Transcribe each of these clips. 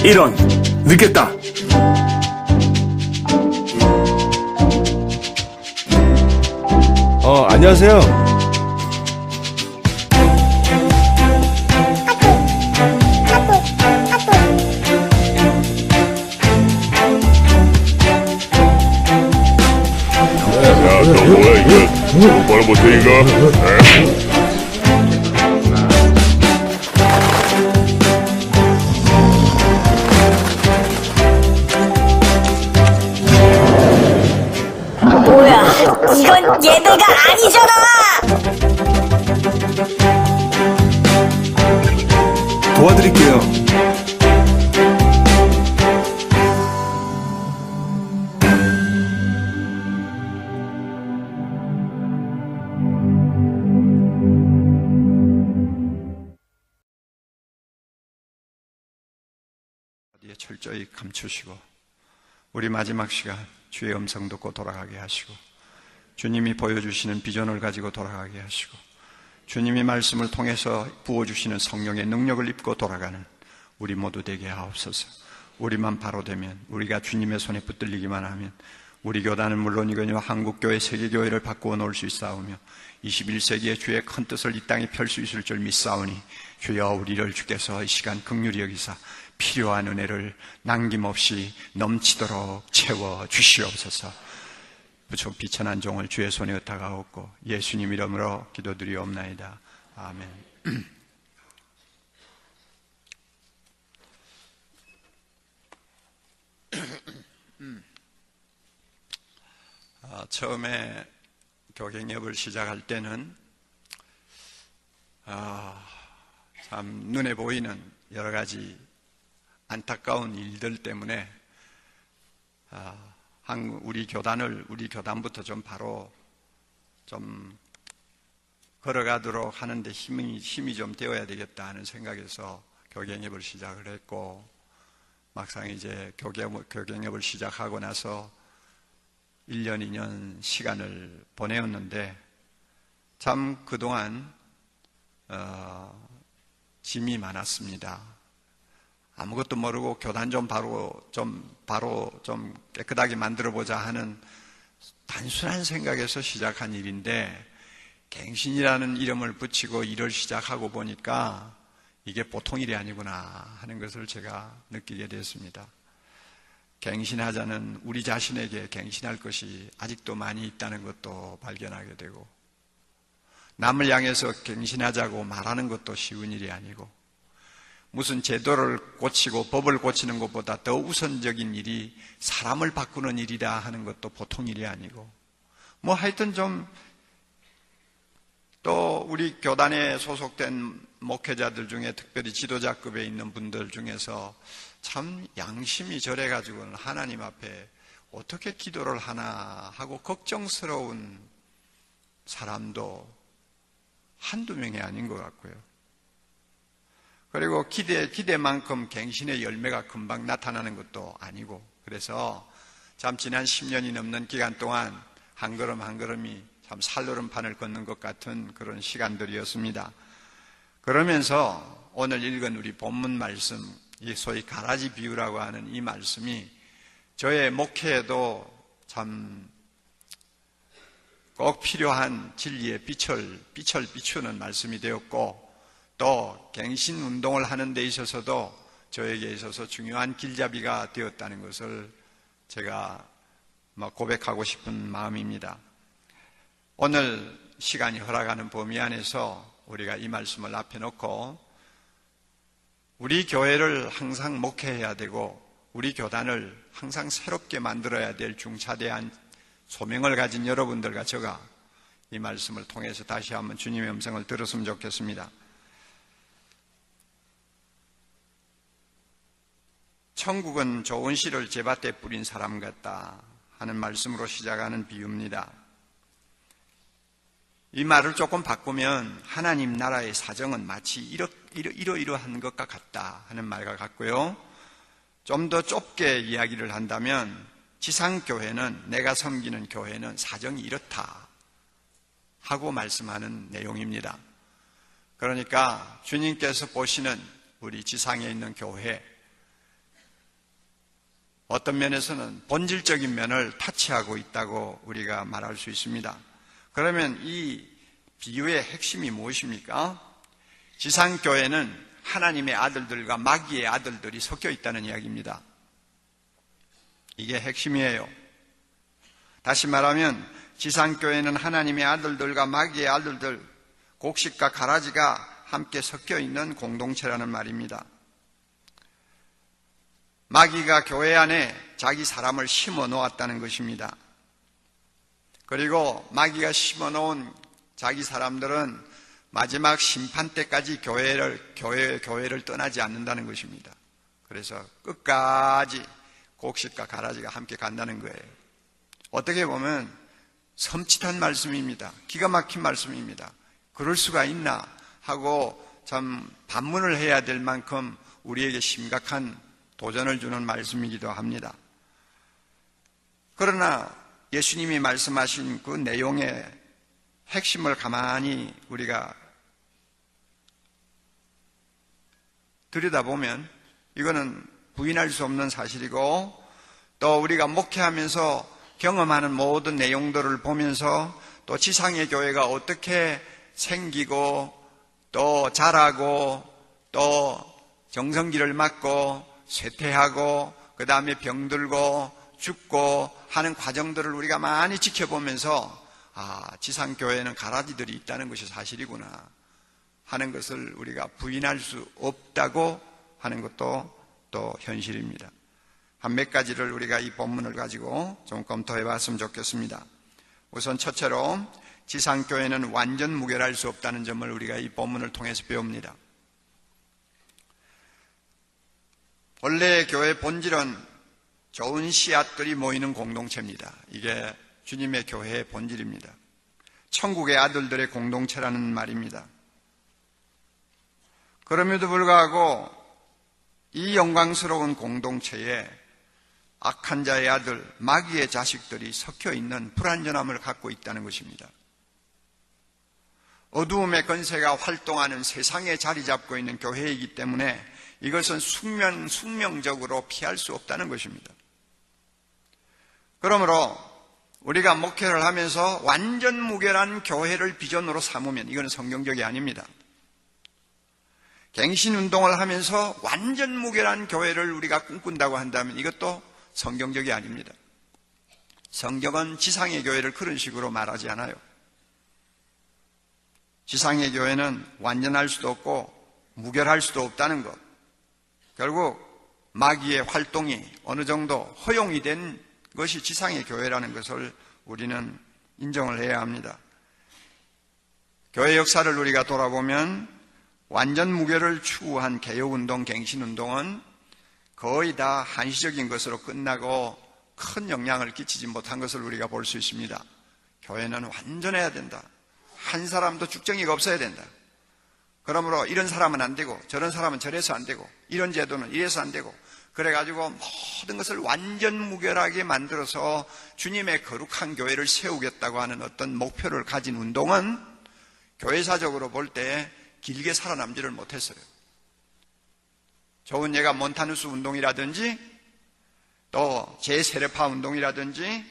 이런, 늦겠다. 안녕하세요. 야, 너 뭐야 이거? 똑바로 못하니까? 뭐야, 이건 얘네가 아니잖아! 도와드릴게요. 어디에 철저히 감추시고 우리 마지막 시간 주의 음성 듣고 돌아가게 하시고 주님이 보여주시는 비전을 가지고 돌아가게 하시고 주님이 말씀을 통해서 부어주시는 성령의 능력을 입고 돌아가는 우리 모두 되게 하옵소서. 우리만 바로 되면, 우리가 주님의 손에 붙들리기만 하면 우리 교단은 물론이거니와 한국교회, 세계교회를 바꾸어 놓을 수 있사오며 21세기의 주의 큰 뜻을 이 땅에 펼 수 있을 줄 믿사오니 주여 우리를 주께서 이 시간 긍휼히 여기사 필요한 은혜를 남김없이 넘치도록 채워 주시옵소서. 부족 비천한 종을 주의 손에 의탁하옵고 예수님 이름으로 기도드리옵나이다. 아멘. 처음에 교갱협을 시작할 때는 참 눈에 보이는 여러 가지 안타까운 일들 때문에 우리 교단부터 좀 바로 좀 걸어가도록 하는데 힘이 좀 되어야 되겠다 하는 생각에서 교갱협을 시작을 했고, 막상 이제 교갱협을 시작하고 나서 1년, 2년 시간을 보내었는데 참 그동안 짐이 많았습니다. 아무것도 모르고 교단 좀 깨끗하게 만들어보자 하는 단순한 생각에서 시작한 일인데, 갱신이라는 이름을 붙이고 일을 시작하고 보니까 이게 보통 일이 아니구나 하는 것을 제가 느끼게 됐습니다. 갱신하자는 우리 자신에게 갱신할 것이 아직도 많이 있다는 것도 발견하게 되고, 남을 향해서 갱신하자고 말하는 것도 쉬운 일이 아니고, 무슨 제도를 고치고 법을 고치는 것보다 더 우선적인 일이 사람을 바꾸는 일이다 하는 것도 보통 일이 아니고, 뭐 하여튼 좀 또 우리 교단에 소속된 목회자들 중에 특별히 지도자급에 있는 분들 중에서 참 양심이 저래가지고는 하나님 앞에 어떻게 기도를 하나 하고 걱정스러운 사람도 한두 명이 아닌 것 같고요. 그리고 기대만큼 갱신의 열매가 금방 나타나는 것도 아니고, 그래서 참 지난 10년이 넘는 기간 동안 한 걸음 한 걸음이 참 살얼음판을 걷는 것 같은 그런 시간들이었습니다. 그러면서 오늘 읽은 우리 본문 말씀, 이 소위 가라지 비유라고 하는 이 말씀이 저의 목회에도 참 꼭 필요한 진리의 빛을 비추는 말씀이 되었고, 또 갱신 운동을 하는 데 있어서도 저에게 있어서 중요한 길잡이가 되었다는 것을 제가 고백하고 싶은 마음입니다. 오늘 시간이 허락하는 범위 안에서 우리가 이 말씀을 앞에 놓고 우리 교회를 항상 목회해야 되고 우리 교단을 항상 새롭게 만들어야 될 중차대한 소명을 가진 여러분들과 제가 이 말씀을 통해서 다시 한번 주님의 음성을 들었으면 좋겠습니다. 천국은 좋은 씨를 제밭에 뿌린 사람 같다 하는 말씀으로 시작하는 비유입니다. 이 말을 조금 바꾸면 하나님 나라의 사정은 마치 이러이러한 것과 같다 하는 말과 같고요. 좀 더 좁게 이야기를 한다면 지상교회는, 내가 섬기는 교회는 사정이 이렇다 하고 말씀하는 내용입니다. 그러니까 주님께서 보시는 우리 지상에 있는 교회, 어떤 면에서는 본질적인 면을 타치하고 있다고 우리가 말할 수 있습니다. 그러면 이 비유의 핵심이 무엇입니까? 지상교회는 하나님의 아들들과 마귀의 아들들이 섞여 있다는 이야기입니다. 이게 핵심이에요. 다시 말하면 지상교회는 하나님의 아들들과 마귀의 아들들, 곡식과 가라지가 함께 섞여 있는 공동체라는 말입니다. 마귀가 교회 안에 자기 사람을 심어 놓았다는 것입니다. 그리고 마귀가 심어 놓은 자기 사람들은 마지막 심판 때까지 교회를 떠나지 않는다는 것입니다. 그래서 끝까지 곡식과 가라지가 함께 간다는 거예요. 어떻게 보면 섬찟한 말씀입니다. 기가 막힌 말씀입니다. 그럴 수가 있나 하고 참 반문을 해야 될 만큼 우리에게 심각한 도전을 주는 말씀이기도 합니다. 그러나 예수님이 말씀하신 그 내용의 핵심을 가만히 우리가 들여다보면 이거는 부인할 수 없는 사실이고, 또 우리가 목회하면서 경험하는 모든 내용들을 보면서 또 지상의 교회가 어떻게 생기고 또 자라고 또 정성기를 맞고 쇠퇴하고 그 다음에 병들고 죽고 하는 과정들을 우리가 많이 지켜보면서 지상교회는 가라지들이 있다는 것이 사실이구나 하는 것을 우리가 부인할 수 없다고 하는 것도 또 현실입니다. 한 몇 가지를 우리가 이 본문을 가지고 좀 검토해 봤으면 좋겠습니다. 우선 첫째로 지상교회는 완전 무결할 수 없다는 점을 우리가 이 본문을 통해서 배웁니다. 원래 교회 본질은 좋은 씨앗들이 모이는 공동체입니다. 이게 주님의 교회의 본질입니다. 천국의 아들들의 공동체라는 말입니다. 그럼에도 불구하고 이 영광스러운 공동체에 악한 자의 아들, 마귀의 자식들이 섞여 있는 불완전함을 갖고 있다는 것입니다. 어두움의 권세가 활동하는 세상에 자리 잡고 있는 교회이기 때문에 이것은 숙명적으로 피할 수 없다는 것입니다. 그러므로 우리가 목회를 하면서 완전 무결한 교회를 비전으로 삼으면 이건 성경적이 아닙니다. 갱신운동을 하면서 완전 무결한 교회를 우리가 꿈꾼다고 한다면 이것도 성경적이 아닙니다. 성경은 지상의 교회를 그런 식으로 말하지 않아요. 지상의 교회는 완전할 수도 없고 무결할 수도 없다는 것, 결국 마귀의 활동이 어느 정도 허용이 된 것이 지상의 교회라는 것을 우리는 인정을 해야 합니다. 교회 역사를 우리가 돌아보면 완전 무결을 추구한 개혁운동, 갱신운동은 거의 다 한시적인 것으로 끝나고 큰 영향을 끼치지 못한 것을 우리가 볼 수 있습니다. 교회는 완전해야 된다. 한 사람도 죽정이가 없어야 된다. 그러므로 이런 사람은 안 되고 저런 사람은 저래서 안 되고 이런 제도는 이래서 안 되고 그래가지고 모든 것을 완전 무결하게 만들어서 주님의 거룩한 교회를 세우겠다고 하는 어떤 목표를 가진 운동은 교회사적으로 볼 때 길게 살아남지를 못했어요. 좋은 예가 몬타누스 운동이라든지 또 제세례파 운동이라든지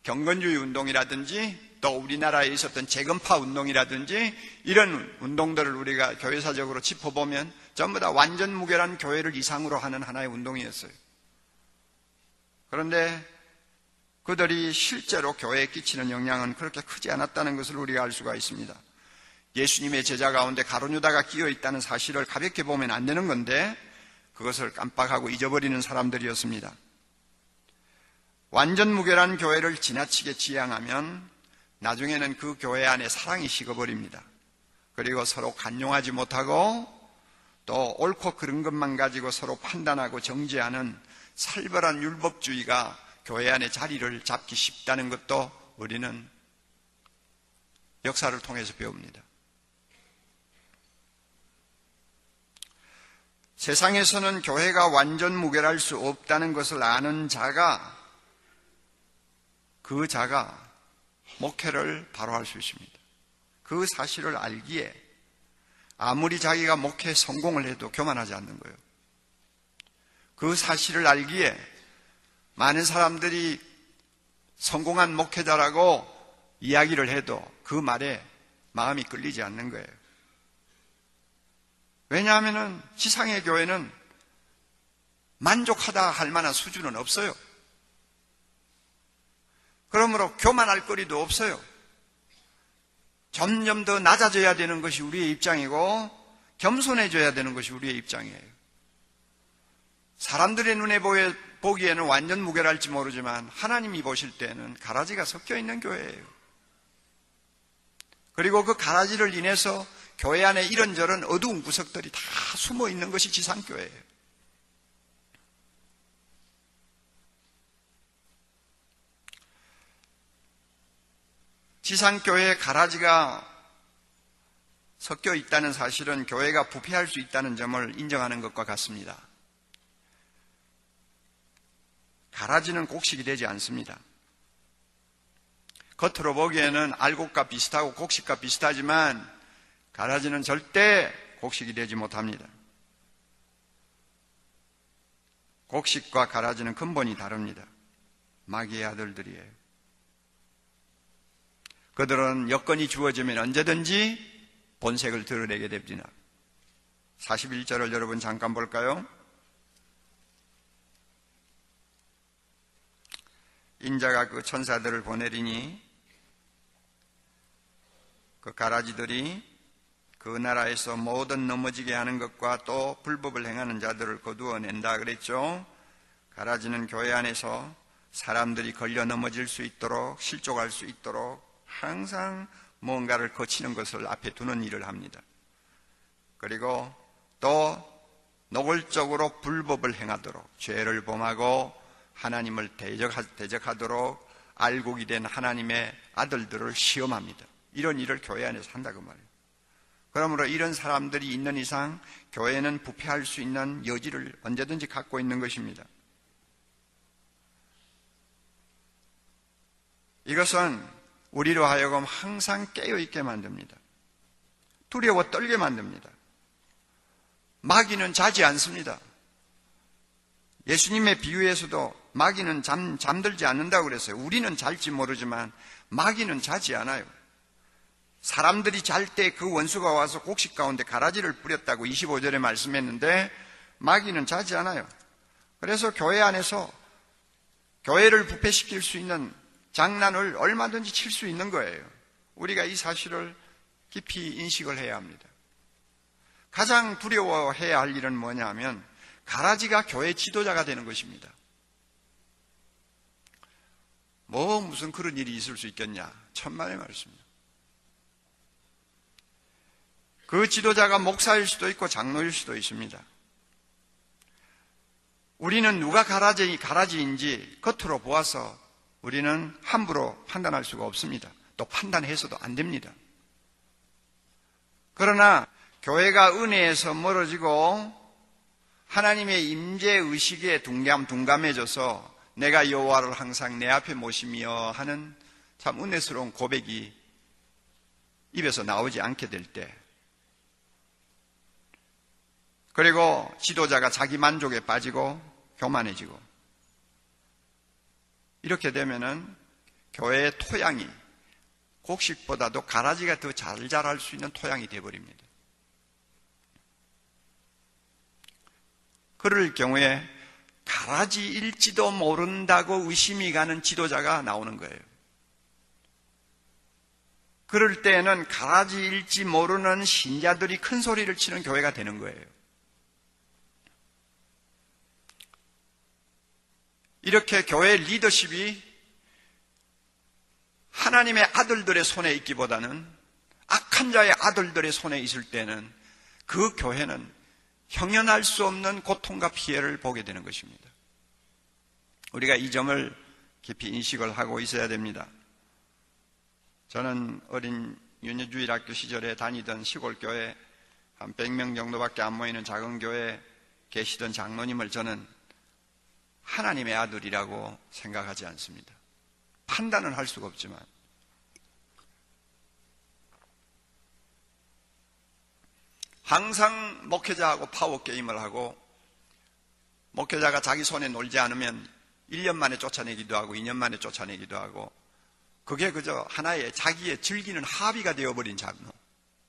경건주의 운동이라든지 또 우리나라에 있었던 재건파 운동이라든지 이런 운동들을 우리가 교회사적으로 짚어보면 전부 다 완전 무결한 교회를 이상으로 하는 하나의 운동이었어요. 그런데 그들이 실제로 교회에 끼치는 영향은 그렇게 크지 않았다는 것을 우리가 알 수가 있습니다. 예수님의 제자 가운데 가룟 유다가 끼어 있다는 사실을 가볍게 보면 안 되는 건데 그것을 깜빡하고 잊어버리는 사람들이었습니다. 완전 무결한 교회를 지나치게 지향하면 나중에는 그 교회 안에 사랑이 식어버립니다. 그리고 서로 간용하지 못하고 또 옳고 그른 것만 가지고 서로 판단하고 정죄하는 살벌한 율법주의가 교회 안에 자리를 잡기 쉽다는 것도 우리는 역사를 통해서 배웁니다. 세상에서는 교회가 완전 무결할 수 없다는 것을 아는 자가 목회를 바로 할 수 있습니다. 그 사실을 알기에 아무리 자기가 목회에 성공을 해도 교만하지 않는 거예요. 그 사실을 알기에 많은 사람들이 성공한 목회자라고 이야기를 해도 그 말에 마음이 끌리지 않는 거예요. 왜냐하면 지상의 교회는 만족하다 할 만한 수준은 없어요. 그러므로 교만할 거리도 없어요. 점점 더 낮아져야 되는 것이 우리의 입장이고 겸손해져야 되는 것이 우리의 입장이에요. 사람들의 눈에 보기에는 완전 무결할지 모르지만 하나님이 보실 때는 가라지가 섞여 있는 교회예요. 그리고 그 가라지를 인해서 교회 안에 이런저런 어두운 구석들이 다 숨어 있는 것이 지상교회예요. 지상교회에 가라지가 섞여 있다는 사실은 교회가 부패할 수 있다는 점을 인정하는 것과 같습니다. 가라지는 곡식이 되지 않습니다. 겉으로 보기에는 알곡과 비슷하고 곡식과 비슷하지만 가라지는 절대 곡식이 되지 못합니다. 곡식과 가라지는 근본이 다릅니다. 마귀의 아들들이에요. 그들은 여건이 주어지면 언제든지 본색을 드러내게 됩니다. 41절을 여러분 잠깐 볼까요? 인자가 그 천사들을 보내리니 그 가라지들이 그 나라에서 모든 넘어지게 하는 것과 또 불법을 행하는 자들을 거두어낸다 그랬죠. 가라지는 교회 안에서 사람들이 걸려 넘어질 수 있도록 실족할 수 있도록 항상 뭔가를 거치는 것을 앞에 두는 일을 합니다. 그리고 또 노골적으로 불법을 행하도록 죄를 범하고 하나님을 대적하도록 알곡이 된 하나님의 아들들을 시험합니다. 이런 일을 교회 안에서 한다고 말이에요. 그러므로 이런 사람들이 있는 이상 교회는 부패할 수 있는 여지를 언제든지 갖고 있는 것입니다. 이것은 우리로 하여금 항상 깨어있게 만듭니다. 두려워 떨게 만듭니다. 마귀는 자지 않습니다. 예수님의 비유에서도 마귀는 잠들지 않는다고 그랬어요. 우리는 잘지 모르지만 마귀는 자지 않아요. 사람들이 잘 때 그 원수가 와서 곡식 가운데 가라지를 뿌렸다고 25절에 말씀했는데 마귀는 자지 않아요. 그래서 교회 안에서 교회를 부패시킬 수 있는 장난을 얼마든지 칠 수 있는 거예요. 우리가 이 사실을 깊이 인식을 해야 합니다. 가장 두려워해야 할 일은 뭐냐면 가라지가 교회 지도자가 되는 것입니다. 무슨 그런 일이 있을 수 있겠냐? 천만의 말씀입니다. 그 지도자가 목사일 수도 있고 장로일 수도 있습니다. 우리는 누가 가라지인지 겉으로 보아서 우리는 함부로 판단할 수가 없습니다. 또 판단해서도 안 됩니다. 그러나 교회가 은혜에서 멀어지고 하나님의 임재의식에 둔감해져서 내가 여호와를 항상 내 앞에 모시며 하는 참 은혜스러운 고백이 입에서 나오지 않게 될 때, 그리고 지도자가 자기 만족에 빠지고 교만해지고, 이렇게 되면은 교회의 토양이 곡식보다도 가라지가 더 잘 자랄 수 있는 토양이 되어버립니다. 그럴 경우에 가라지일지도 모른다고 의심이 가는 지도자가 나오는 거예요. 그럴 때에는 가라지일지 모르는 신자들이 큰 소리를 치는 교회가 되는 거예요. 이렇게 교회 리더십이 하나님의 아들들의 손에 있기보다는 악한 자의 아들들의 손에 있을 때는 그 교회는 형연할 수 없는 고통과 피해를 보게 되는 것입니다. 우리가 이 점을 깊이 인식을 하고 있어야 됩니다. 저는 어린 윤회주일학교 시절에 다니던 시골교회 한 100명 정도밖에 안 모이는 작은 교회에 계시던 장로님을 저는 하나님의 아들이라고 생각하지 않습니다. 판단은 할 수가 없지만 항상 목회자하고 파워게임을 하고, 목회자가 자기 손에 놀지 않으면 1년 만에 쫓아내기도 하고 2년 만에 쫓아내기도 하고, 그게 그저 하나의 자기의 즐기는 합의가 되어버린 장로.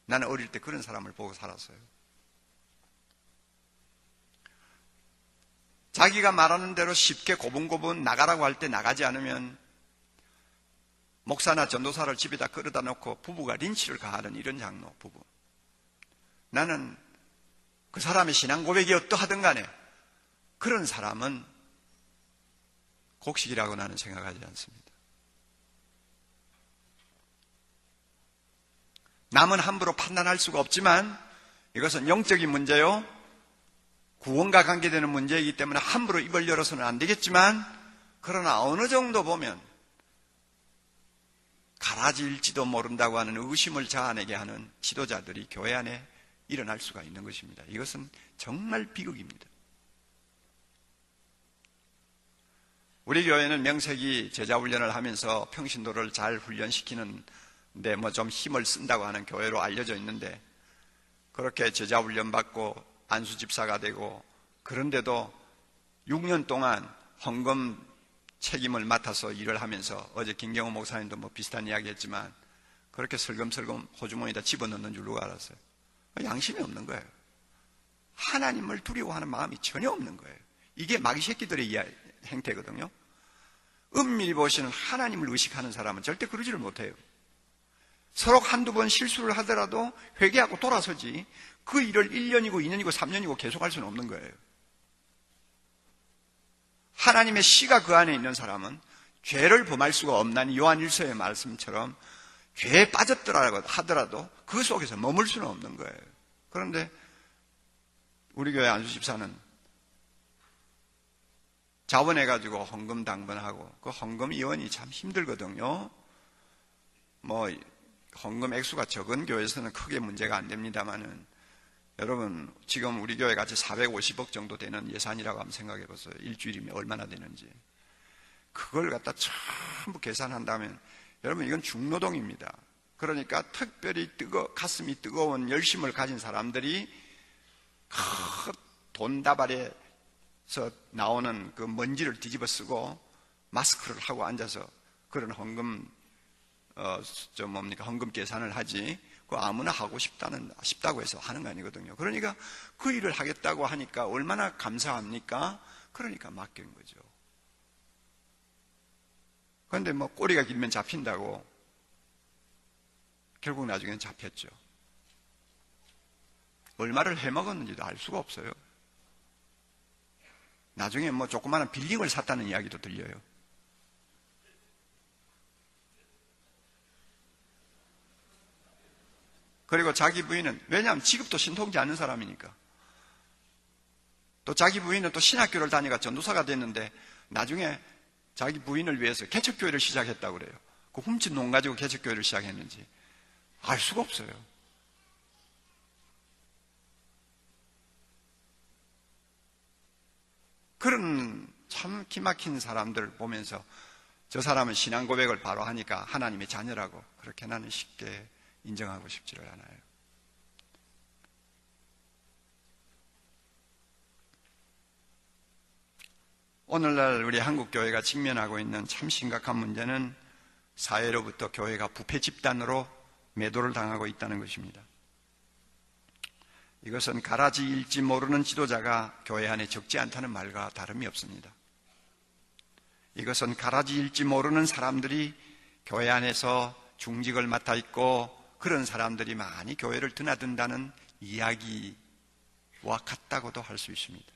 나는 어릴 때 그런 사람을 보고 살았어요. 자기가 말하는 대로 쉽게 고분고분 나가라고 할 때 나가지 않으면 목사나 전도사를 집에다 끌어다 놓고 부부가 린치를 가하는 이런 장로 부부. 나는 그 사람의 신앙 고백이 어떠하든 간에 그런 사람은 곡식이라고 나는 생각하지 않습니다. 남은 함부로 판단할 수가 없지만 이것은 영적인 문제요, 구원과 관계되는 문제이기 때문에 함부로 입을 열어서는 안 되겠지만, 그러나 어느 정도 보면 가라지일지도 모른다고 하는 의심을 자아내게 하는 지도자들이 교회 안에 일어날 수가 있는 것입니다. 이것은 정말 비극입니다. 우리 교회는 명색이 제자훈련을 하면서 평신도를 잘 훈련시키는 데 뭐 좀 힘을 쓴다고 하는 교회로 알려져 있는데, 그렇게 제자훈련 받고 안수집사가 되고, 그런데도 6년 동안 헌금 책임을 맡아서 일을 하면서, 어제 김경호 목사님도 뭐 비슷한 이야기 했지만 그렇게 슬금슬금 호주머니에다 집어넣는 줄로 알았어요. 양심이 없는 거예요. 하나님을 두려워하는 마음이 전혀 없는 거예요. 이게 마귀 새끼들의 행태거든요. 은밀히 보시는 하나님을 의식하는 사람은 절대 그러지를 못해요. 서로 한두 번 실수를 하더라도 회개하고 돌아서지 그 일을 1년이고 2년이고 3년이고 계속할 수는 없는 거예요. 하나님의 씨가 그 안에 있는 사람은 죄를 범할 수가 없나니 요한일서의 말씀처럼 죄에 빠졌더라고 하더라도 그 속에서 머물 수는 없는 거예요. 그런데 우리 교회 안수집사는 자원해가지고 헌금 당번하고, 그 헌금 이원이 참 힘들거든요. 뭐 헌금 액수가 적은 교회에서는 크게 문제가 안 됩니다만은, 여러분 지금 우리 교회 같이 450억 정도 되는 예산이라고 한번 생각해 보세요. 일주일이면 얼마나 되는지. 그걸 갖다 전부 계산한다면 여러분 이건 중노동입니다. 그러니까 특별히 가슴이 뜨거운 열심을 가진 사람들이 큰 돈다발에서 나오는 그 먼지를 뒤집어 쓰고 마스크를 하고 앉아서 그런 헌금 헌금 계산을 하지, 그 아무나 하고 싶다고 해서 하는 거 아니거든요. 그러니까 그 일을 하겠다고 하니까 얼마나 감사합니까? 그러니까 맡긴 거죠. 그런데 뭐 꼬리가 길면 잡힌다고 결국 나중에는 잡혔죠. 얼마를 해먹었는지도 알 수가 없어요. 나중에 뭐 조그마한 빌딩을 샀다는 이야기도 들려요. 그리고 자기 부인은, 왜냐하면 지금도 신통치 않는 사람이니까, 또 자기 부인은 또 신학교를 다니가 전도사가 됐는데 나중에 자기 부인을 위해서 개척교회를 시작했다고 그래요. 그 훔친 돈 가지고 개척교회를 시작했는지 알 수가 없어요. 그런 참 기막힌 사람들 보면서 저 사람은 신앙 고백을 바로 하니까 하나님의 자녀라고 그렇게 나는 쉽게 인정하고 싶지를 않아요. 오늘날 우리 한국교회가 직면하고 있는 참 심각한 문제는 사회로부터 교회가 부패 집단으로 매도를 당하고 있다는 것입니다. 이것은 가라지일지 모르는 지도자가 교회 안에 적지 않다는 말과 다름이 없습니다. 이것은 가라지일지 모르는 사람들이 교회 안에서 중직을 맡아 있고 그런 사람들이 많이 교회를 드나든다는 이야기와 같다고도 할 수 있습니다.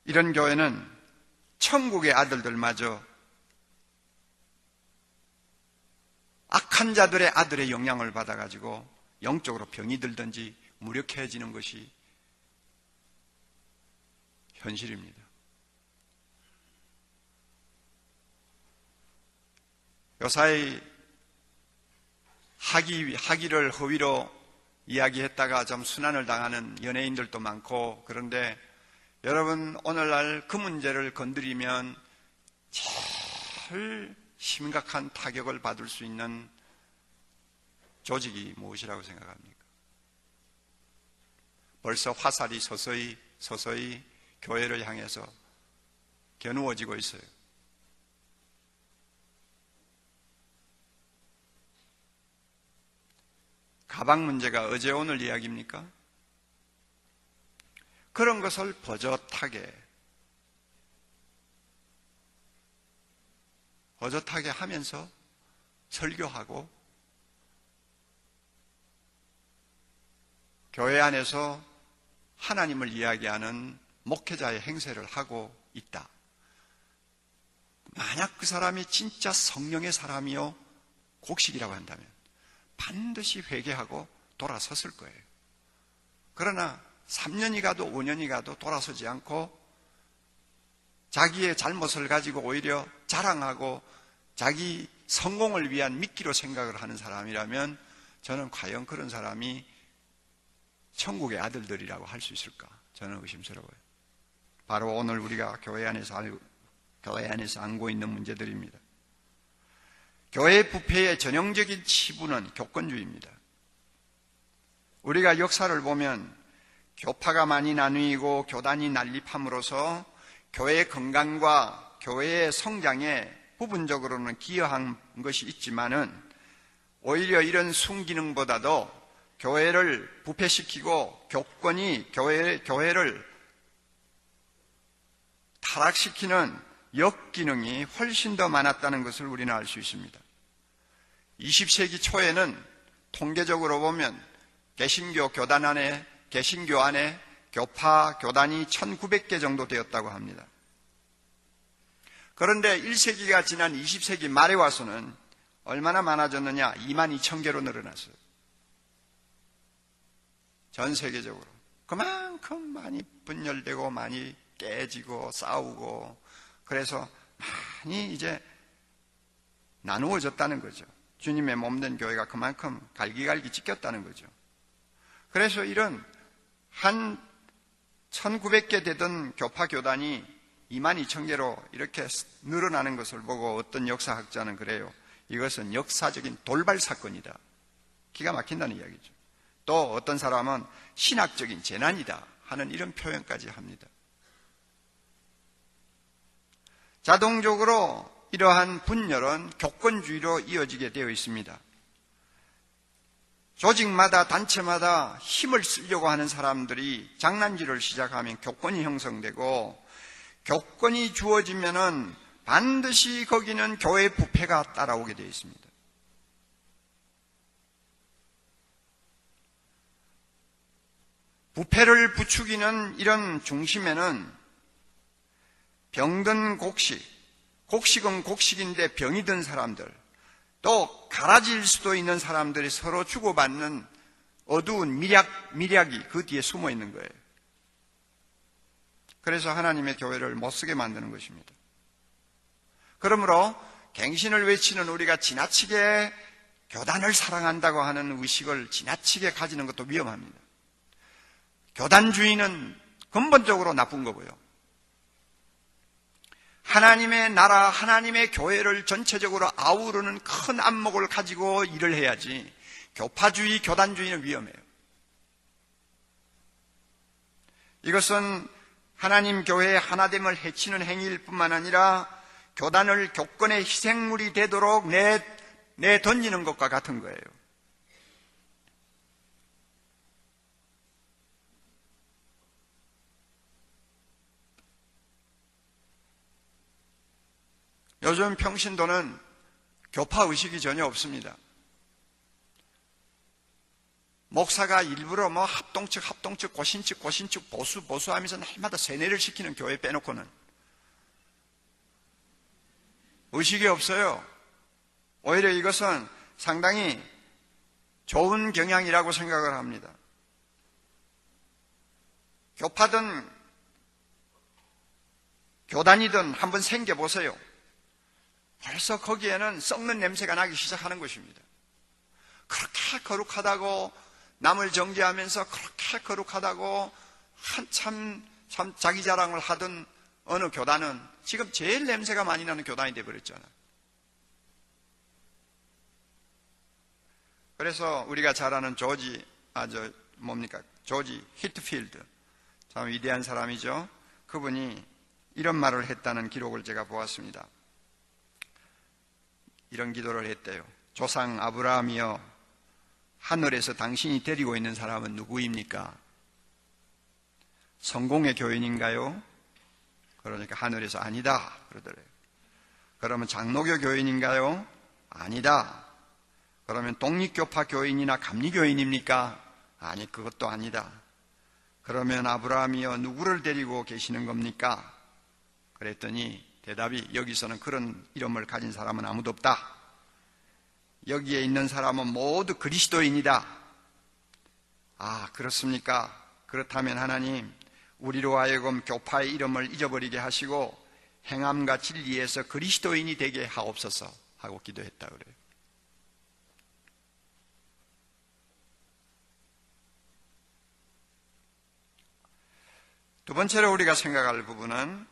이런 교회는 천국의 아들들마저 악한 자들의 아들의 영향을 받아가지고 영적으로 병이 들든지 무력해지는 것이 현실입니다. 요사이 학위를 허위로 이야기했다가 좀 순환을 당하는 연예인들도 많고, 그런데 여러분 오늘날 그 문제를 건드리면 제일 심각한 타격을 받을 수 있는 조직이 무엇이라고 생각합니까? 벌써 화살이 서서히 교회를 향해서 겨누어지고 있어요. 가방 문제가 어제 오늘 이야기입니까? 그런 것을 버젓하게 하면서 설교하고 교회 안에서 하나님을 이야기하는 목회자의 행세를 하고 있다. 만약 그 사람이 진짜 성령의 사람이요 곡식이라고 한다면 반드시 회개하고 돌아섰을 거예요. 그러나 3년이 가도 5년이 가도 돌아서지 않고 자기의 잘못을 가지고 오히려 자랑하고 자기 성공을 위한 미끼로 생각을 하는 사람이라면 저는 과연 그런 사람이 천국의 아들들이라고 할 수 있을까? 저는 의심스러워요. 바로 오늘 우리가 교회 안에서 안고 있는 문제들입니다. 교회 부패의 전형적인 치부는 교권주의입니다. 우리가 역사를 보면 교파가 많이 나뉘고 교단이 난립함으로써 교회의 건강과 교회의 성장에 부분적으로는 기여한 것이 있지만은 오히려 이런 순기능보다도 교회를 부패시키고 교권이 교회를 타락시키는 역기능이 훨씬 더 많았다는 것을 우리는 알 수 있습니다. 20세기 초에는 통계적으로 보면 개신교 안에 교파, 교단이 1900개 정도 되었다고 합니다. 그런데 1세기가 지난 20세기 말에 와서는 얼마나 많아졌느냐? 22,000개로 늘어났어요. 전 세계적으로. 그만큼 많이 분열되고 많이 깨지고 싸우고 그래서 많이 이제 나누어졌다는 거죠. 주님의 몸된 교회가 그만큼 갈기갈기 찢겼다는 거죠. 그래서 이런 한 1900개 되던 교파 교단이 22,000개로 이렇게 늘어나는 것을 보고 어떤 역사학자는 그래요. 이것은 역사적인 돌발 사건이다. 기가 막힌다는 이야기죠. 또 어떤 사람은 신학적인 재난이다 하는 이런 표현까지 합니다. 자동적으로 이러한 분열은 교권주의로 이어지게 되어 있습니다. 조직마다 단체마다 힘을 쓰려고 하는 사람들이 장난질을 시작하면 교권이 형성되고 교권이 주어지면은 반드시 거기는 교회 부패가 따라오게 되어 있습니다. 부패를 부추기는 이런 중심에는 병든 곡식은 곡식인데 병이 든 사람들, 또 갈아질 수도 있는 사람들이 서로 주고받는 어두운 미략이 그 뒤에 숨어 있는 거예요. 그래서 하나님의 교회를 못쓰게 만드는 것입니다. 그러므로 갱신을 외치는 우리가 지나치게 교단을 사랑한다고 하는 의식을 지나치게 가지는 것도 위험합니다. 교단주의는 근본적으로 나쁜 거고요. 하나님의 나라, 하나님의 교회를 전체적으로 아우르는 큰 안목을 가지고 일을 해야지 교파주의, 교단주의는 위험해요. 이것은 하나님 교회의 하나됨을 해치는 행위일 뿐만 아니라 교단을 교권의 희생물이 되도록 내던지는 것과 같은 거예요. 요즘 평신도는 교파 의식이 전혀 없습니다. 목사가 일부러 합동측, 고신측, 보수 하면서 날마다 세뇌를 시키는 교회 빼놓고는 의식이 없어요. 오히려 이것은 상당히 좋은 경향이라고 생각을 합니다. 교파든 교단이든 한번 생겨보세요. 벌써 거기에는 썩는 냄새가 나기 시작하는 것입니다. 그렇게 거룩하다고 남을 정죄하면서 그렇게 거룩하다고 한참 참 자기 자랑을 하던 어느 교단은 지금 제일 냄새가 많이 나는 교단이 되어버렸잖아요. 그래서 우리가 잘 아는 조지 히트필드, 참 위대한 사람이죠. 그분이 이런 말을 했다는 기록을 제가 보았습니다. 이런 기도를 했대요. 조상 아브라함이여, 하늘에서 당신이 데리고 있는 사람은 누구입니까? 성공의 교인인가요? 그러니까 하늘에서 아니다 그러더래요. 그러면 장로교 교인인가요? 아니다. 그러면 독립교파 교인이나 감리교인입니까? 아니, 그것도 아니다. 그러면 아브라함이여, 누구를 데리고 계시는 겁니까? 그랬더니 대답이, 여기서는 그런 이름을 가진 사람은 아무도 없다. 여기에 있는 사람은 모두 그리스도인이다. 아, 그렇습니까? 그렇다면 하나님, 우리로 하여금 교파의 이름을 잊어버리게 하시고 행함과 진리에서 그리스도인이 되게 하옵소서 하고 기도했다 그래요. 두 번째로 우리가 생각할 부분은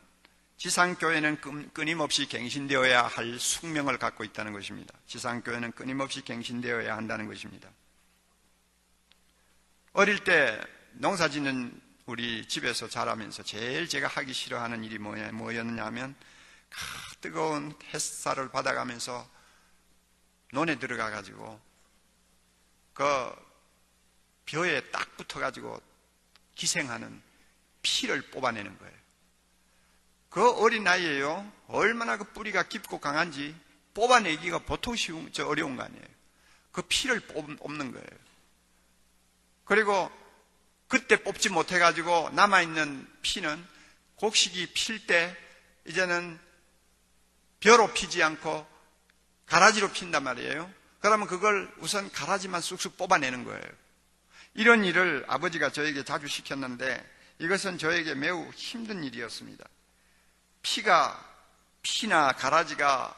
지상교회는 끊임없이 갱신되어야 할 숙명을 갖고 있다는 것입니다. 지상교회는 끊임없이 갱신되어야 한다는 것입니다. 어릴 때 농사 짓는 우리 집에서 자라면서 제일 제가 하기 싫어하는 일이 뭐였냐면 뜨거운 햇살을 받아가면서 논에 들어가가지고 그 벼에 딱 붙어가지고 기생하는 피를 뽑아내는 거예요. 그 어린 나이에요. 얼마나 그 뿌리가 깊고 강한지 뽑아내기가 보통 어려운 거 아니에요. 그 피를 뽑는 거예요. 그리고 그때 뽑지 못해가지고 남아있는 피는 곡식이 필 때 이제는 벼로 피지 않고 가라지로 핀단 말이에요. 그러면 그걸 우선 가라지만 쑥쑥 뽑아내는 거예요. 이런 일을 아버지가 저에게 자주 시켰는데 이것은 저에게 매우 힘든 일이었습니다. 피나 가라지가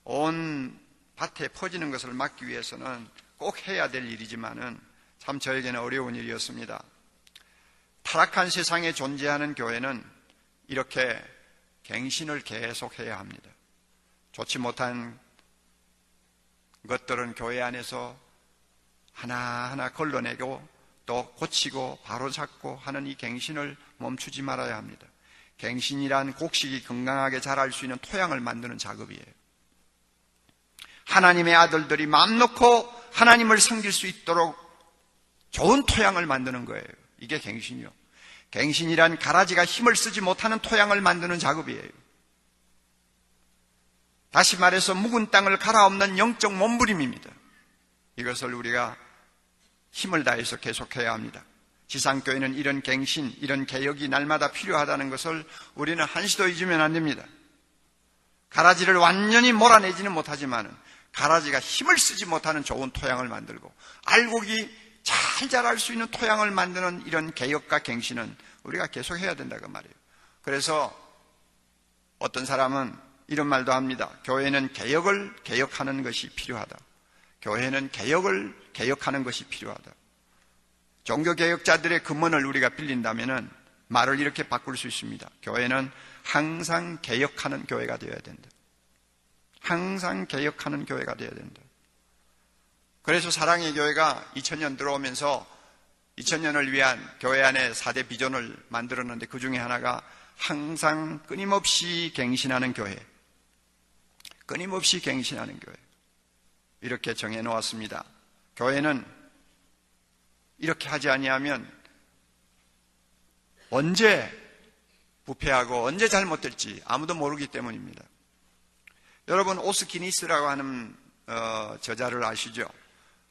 온 밭에 퍼지는 것을 막기 위해서는 꼭 해야 될 일이지만은 참 저에게는 어려운 일이었습니다. 타락한 세상에 존재하는 교회는 이렇게 갱신을 계속해야 합니다. 좋지 못한 것들은 교회 안에서 하나하나 걸러내고 또 고치고 바로잡고 하는 이 갱신을 멈추지 말아야 합니다. 갱신이란 곡식이 건강하게 자랄 수 있는 토양을 만드는 작업이에요. 하나님의 아들들이 마음 놓고 하나님을 섬길 수 있도록 좋은 토양을 만드는 거예요. 이게 갱신이요. 갱신이란 가라지가 힘을 쓰지 못하는 토양을 만드는 작업이에요. 다시 말해서 묵은 땅을 갈아엎는 영적 몸부림입니다. 이것을 우리가 힘을 다해서 계속해야 합니다. 지상교회는 이런 갱신, 이런 개혁이 날마다 필요하다는 것을 우리는 한시도 잊으면 안 됩니다. 가라지를 완전히 몰아내지는 못하지만 가라지가 힘을 쓰지 못하는 좋은 토양을 만들고 알곡이 잘 자랄 수 있는 토양을 만드는 이런 개혁과 갱신은 우리가 계속해야 된다 그 말이에요. 그래서 어떤 사람은 이런 말도 합니다. 교회는 개혁을 개혁하는 것이 필요하다. 교회는 개혁을 개혁하는 것이 필요하다. 종교개혁자들의 금언을 우리가 빌린다면 말을 이렇게 바꿀 수 있습니다. 교회는 항상 개혁하는 교회가 되어야 된다. 항상 개혁하는 교회가 되어야 된다. 그래서 사랑의 교회가 2000년 들어오면서 2000년을 위한 교회 안에 4대 비전을 만들었는데 그 중에 하나가 항상 끊임없이 갱신하는 교회. 끊임없이 갱신하는 교회. 이렇게 정해놓았습니다. 교회는 이렇게 하지 아니하면 언제 부패하고 언제 잘못될지 아무도 모르기 때문입니다. 여러분 오스키니스라고 하는 저자를 아시죠?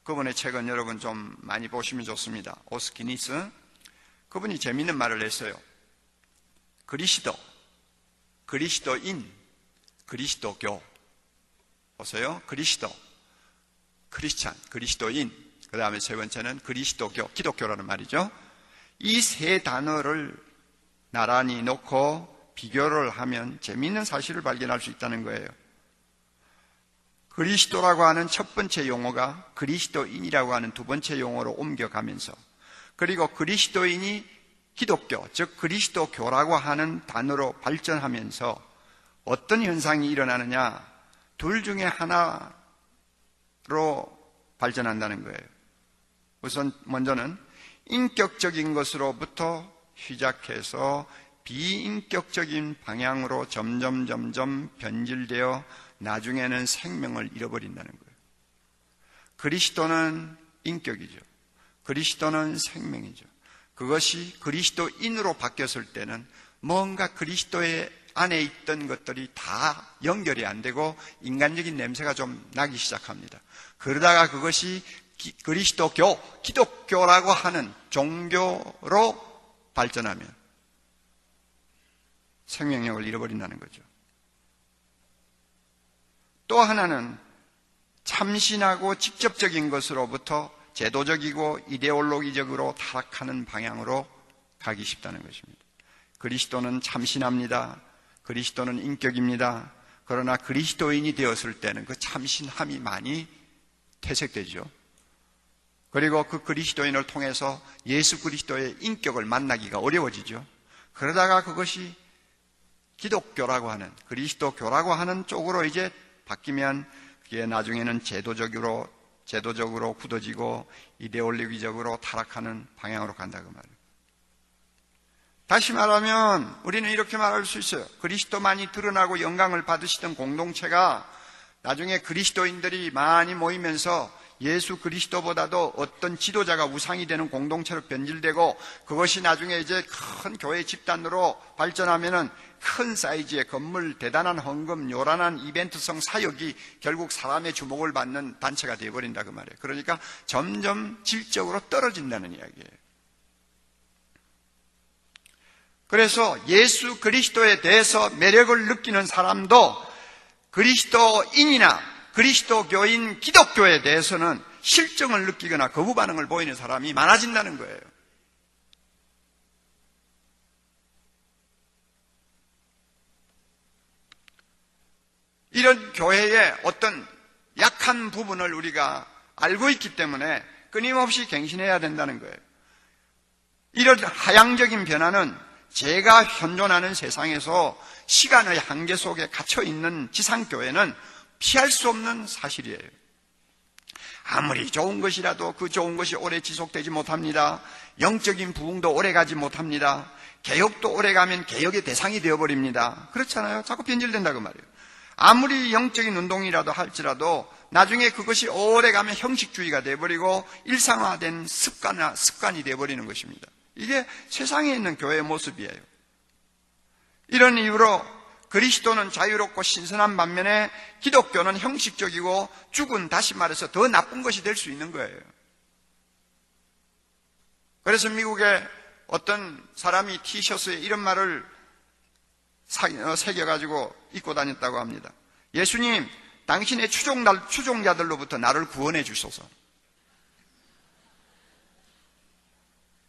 그분의 책은 여러분 좀 많이 보시면 좋습니다. 오스키니스. 그분이 재미있는 말을 했어요. 그리스도인, 그리스도교. 보세요. 크리스찬, 그리스도인. 그 다음에 세 번째는 그리스도교, 기독교라는 말이죠. 이 세 단어를 나란히 놓고 비교를 하면 재미있는 사실을 발견할 수 있다는 거예요. 그리스도라고 하는 첫 번째 용어가 그리스도인이라고 하는 두 번째 용어로 옮겨가면서 그리고 그리스도인이 기독교, 즉 그리스도교라고 하는 단어로 발전하면서 어떤 현상이 일어나느냐, 둘 중에 하나로 발전한다는 거예요. 우선 먼저는 인격적인 것으로부터 시작해서 비인격적인 방향으로 점점 변질되어 나중에는 생명을 잃어버린다는 거예요. 그리스도는 인격이죠. 그리스도는 생명이죠. 그것이 그리스도인으로 바뀌었을 때는 뭔가 그리스도의 안에 있던 것들이 다 연결이 안 되고 인간적인 냄새가 좀 나기 시작합니다. 그러다가 그것이 그리스도교, 기독교라고 하는 종교로 발전하면 생명력을 잃어버린다는 거죠. 또 하나는 참신하고 직접적인 것으로부터 제도적이고 이데올로기적으로 타락하는 방향으로 가기 쉽다는 것입니다. 그리스도는 참신합니다. 그리스도는 인격입니다. 그러나 그리스도인이 되었을 때는 그 참신함이 많이 퇴색되죠. 그리고 그 그리스도인을 통해서 예수 그리스도의 인격을 만나기가 어려워지죠. 그러다가 그것이 기독교라고 하는, 그리스도교라고 하는 쪽으로 이제 바뀌면 그게 나중에는 제도적으로 굳어지고 이데올로기적으로 타락하는 방향으로 간다고 말이에요. 다시 말하면 우리는 이렇게 말할 수 있어요. 그리스도만이 드러나고 영광을 받으시던 공동체가 나중에 그리스도인들이 많이 모이면서 예수 그리스도보다도 어떤 지도자가 우상이 되는 공동체로 변질되고 그것이 나중에 이제 큰 교회 집단으로 발전하면은 큰 사이즈의 건물, 대단한 헌금, 요란한 이벤트성 사역이 결국 사람의 주목을 받는 단체가 되어버린다 그 말이에요. 그러니까 점점 질적으로 떨어진다는 이야기예요. 그래서 예수 그리스도에 대해서 매력을 느끼는 사람도 그리스도인이나 그리스도교인 기독교에 대해서는 실정을 느끼거나 거부 반응을 보이는 사람이 많아진다는 거예요. 이런 교회의 어떤 약한 부분을 우리가 알고 있기 때문에 끊임없이 갱신해야 된다는 거예요. 이런 하향적인 변화는 제가 현존하는 세상에서 시간의 한계 속에 갇혀있는 지상교회는 피할 수 없는 사실이에요. 아무리 좋은 것이라도 그 좋은 것이 오래 지속되지 못합니다. 영적인 부흥도 오래 가지 못합니다. 개혁도 오래 가면 개혁의 대상이 되어버립니다. 그렇잖아요. 자꾸 변질된다고 말이에요. 아무리 영적인 운동이라도 할지라도 나중에 그것이 오래 가면 형식주의가 되어버리고 일상화된 습관이 되어버리는 것입니다. 이게 세상에 있는 교회의 모습이에요. 이런 이유로 그리스도는 자유롭고 신선한 반면에 기독교는 형식적이고 죽은, 다시 말해서 더 나쁜 것이 될 수 있는 거예요. 그래서 미국에 어떤 사람이 티셔츠에 이런 말을 새겨가지고 입고 다녔다고 합니다. 예수님, 당신의 추종자들로부터 나를 구원해 주소서.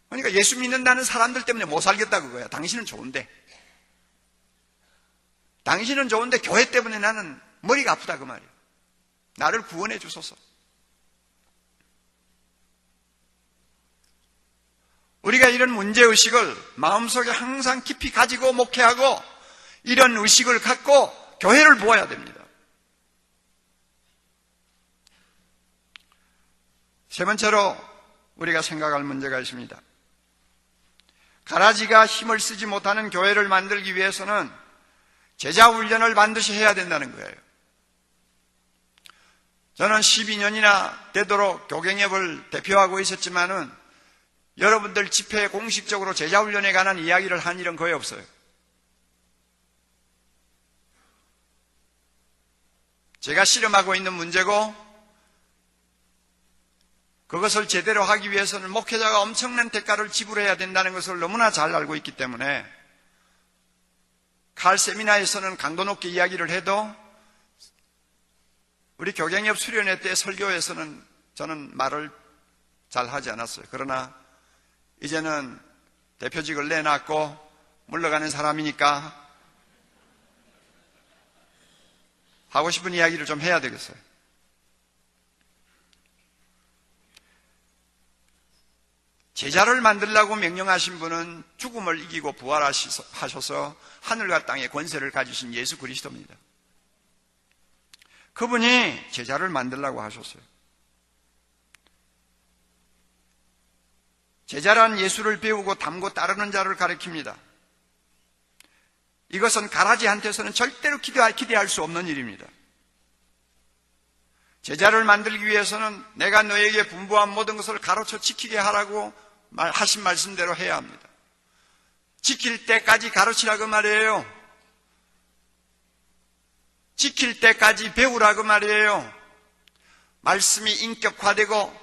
그러니까 예수 믿는다는 사람들 때문에 못 살겠다 그거야. 당신은 좋은데. 당신은 좋은데 교회 때문에 나는 머리가 아프다 그 말이에요. 나를 구원해 주소서. 우리가 이런 문제의식을 마음속에 항상 깊이 가지고 목회하고 이런 의식을 갖고 교회를 보아야 됩니다. 세 번째로 우리가 생각할 문제가 있습니다. 가라지가 힘을 쓰지 못하는 교회를 만들기 위해서는 제자 훈련을 반드시 해야 된다는 거예요. 저는 12년이나 되도록 교경협을 대표하고 있었지만은 여러분들 집회에 공식적으로 제자 훈련에 관한 이야기를 한 일은 거의 없어요. 제가 실험하고 있는 문제고 그것을 제대로 하기 위해서는 목회자가 엄청난 대가를 지불해야 된다는 것을 너무나 잘 알고 있기 때문에 칼 세미나에서는 강도 높게 이야기를 해도 우리 교경협 수련회 때 설교에서는 저는 말을 잘 하지 않았어요. 그러나 이제는 대표직을 내놨고 물러가는 사람이니까 하고 싶은 이야기를 좀 해야 되겠어요. 제자를 만들라고 명령하신 분은 죽음을 이기고 부활하셔서 하늘과 땅의 권세를 가지신 예수 그리스도입니다. 그분이 제자를 만들라고 하셨어요. 제자란 예수를 배우고 닮고 따르는 자를 가리킵니다. 이것은 가라지한테서는 절대로 기대할 수 없는 일입니다. 제자를 만들기 위해서는 내가 너에게 분부한 모든 것을 가르쳐 지키게 하라고 하신 말씀대로 해야 합니다. 지킬 때까지 가르치라고 말이에요. 지킬 때까지 배우라고 말이에요. 말씀이 인격화되고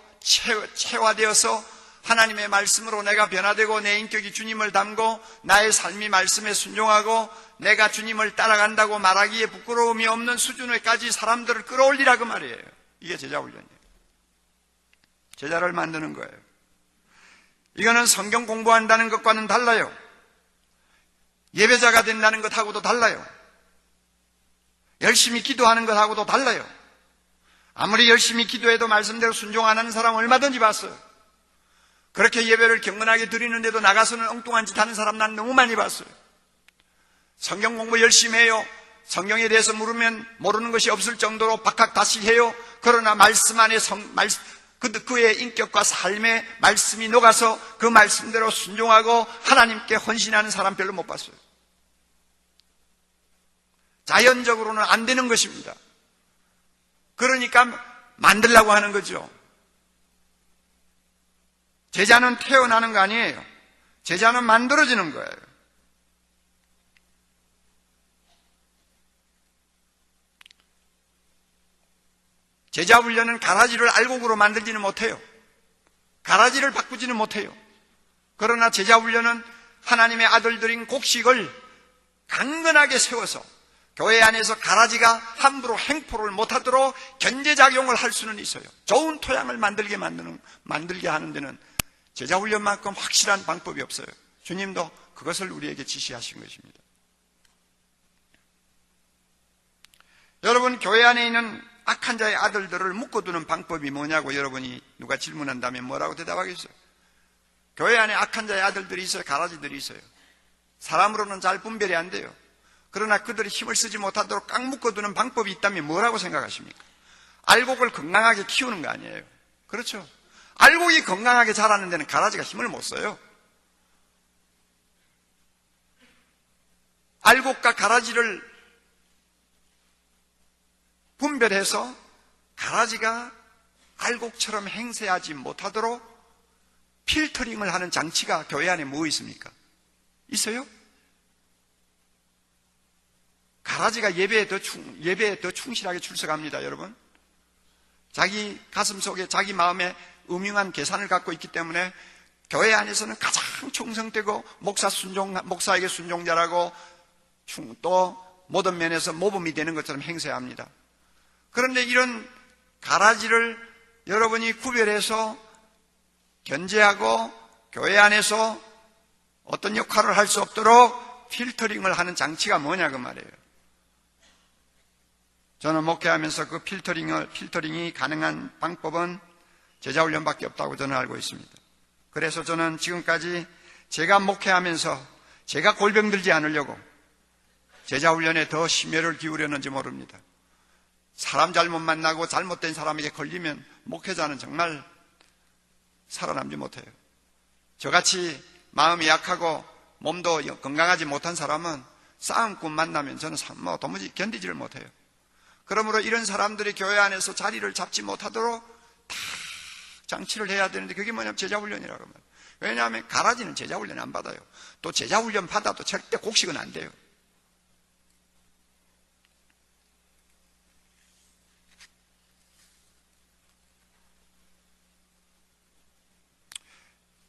체화되어서 하나님의 말씀으로 내가 변화되고 내 인격이 주님을 닮고 나의 삶이 말씀에 순종하고 내가 주님을 따라간다고 말하기에 부끄러움이 없는 수준에까지 사람들을 끌어올리라고 말이에요. 이게 제자훈련이에요. 제자를 만드는 거예요. 이거는 성경 공부한다는 것과는 달라요. 예배자가 된다는 것하고도 달라요. 열심히 기도하는 것하고도 달라요. 아무리 열심히 기도해도 말씀대로 순종 안 하는 사람 얼마든지 봤어요. 그렇게 예배를 경건하게 드리는데도 나가서는 엉뚱한 짓 하는 사람 난 너무 많이 봤어요. 성경 공부 열심히 해요. 성경에 대해서 물으면 모르는 것이 없을 정도로 박학다시 해요. 그러나 말씀 안에 그의 인격과 삶의 말씀이 녹아서 그 말씀대로 순종하고 하나님께 헌신하는 사람 별로 못 봤어요. 자연적으로는 안 되는 것입니다. 그러니까 만들려고 하는 거죠. 제자는 태어나는 거 아니에요. 제자는 만들어지는 거예요. 제자 훈련은 가라지를 알곡으로 만들지는 못해요. 가라지를 바꾸지는 못해요. 그러나 제자 훈련은 하나님의 아들들인 곡식을 강건하게 세워서 교회 안에서 가라지가 함부로 행포를 못하도록 견제작용을 할 수는 있어요. 좋은 토양을 만들게 하는 데는 제자훈련만큼 확실한 방법이 없어요. 주님도 그것을 우리에게 지시하신 것입니다. 여러분, 교회 안에 있는 악한 자의 아들들을 묶어두는 방법이 뭐냐고 여러분이 누가 질문한다면 뭐라고 대답하겠어요? 교회 안에 악한 자의 아들들이 있어요. 가라지들이 있어요. 사람으로는 잘 분별이 안 돼요. 그러나 그들이 힘을 쓰지 못하도록 꽉 묶어두는 방법이 있다면 뭐라고 생각하십니까? 알곡을 건강하게 키우는 거 아니에요. 그렇죠? 알곡이 건강하게 자라는 데는 가라지가 힘을 못 써요. 알곡과 가라지를 분별해서 가라지가 알곡처럼 행세하지 못하도록 필터링을 하는 장치가 교회 안에 뭐 있습니까? 있어요? 가라지가 예배에 더 충실하게 출석합니다, 여러분. 자기 가슴 속에 자기 마음에 음흉한 계산을 갖고 있기 때문에 교회 안에서는 가장 충성되고 목사에게 순종자라고 또 모든 면에서 모범이 되는 것처럼 행세합니다. 그런데 이런 가라지를 여러분이 구별해서 견제하고 교회 안에서 어떤 역할을 할 수 없도록 필터링을 하는 장치가 뭐냐 그 말이에요. 저는 목회하면서 그 필터링이 가능한 방법은 제자훈련밖에 없다고 저는 알고 있습니다. 그래서 저는 지금까지 제가 목회하면서 제가 골병 들지 않으려고 제자훈련에 더 심혈을 기울였는지 모릅니다. 사람 잘못 만나고 잘못된 사람에게 걸리면 목회자는 정말 살아남지 못해요. 저같이 마음이 약하고 몸도 건강하지 못한 사람은 싸움꾼 만나면 저는 도무지 견디지를 못해요. 그러므로 이런 사람들이 교회 안에서 자리를 잡지 못하도록 다 장치를 해야 되는데 그게 뭐냐면 제자훈련이라고 말해요. 왜냐하면 가라지는 제자훈련 안 받아요. 또 제자훈련 받아도 절대 곡식은 안 돼요.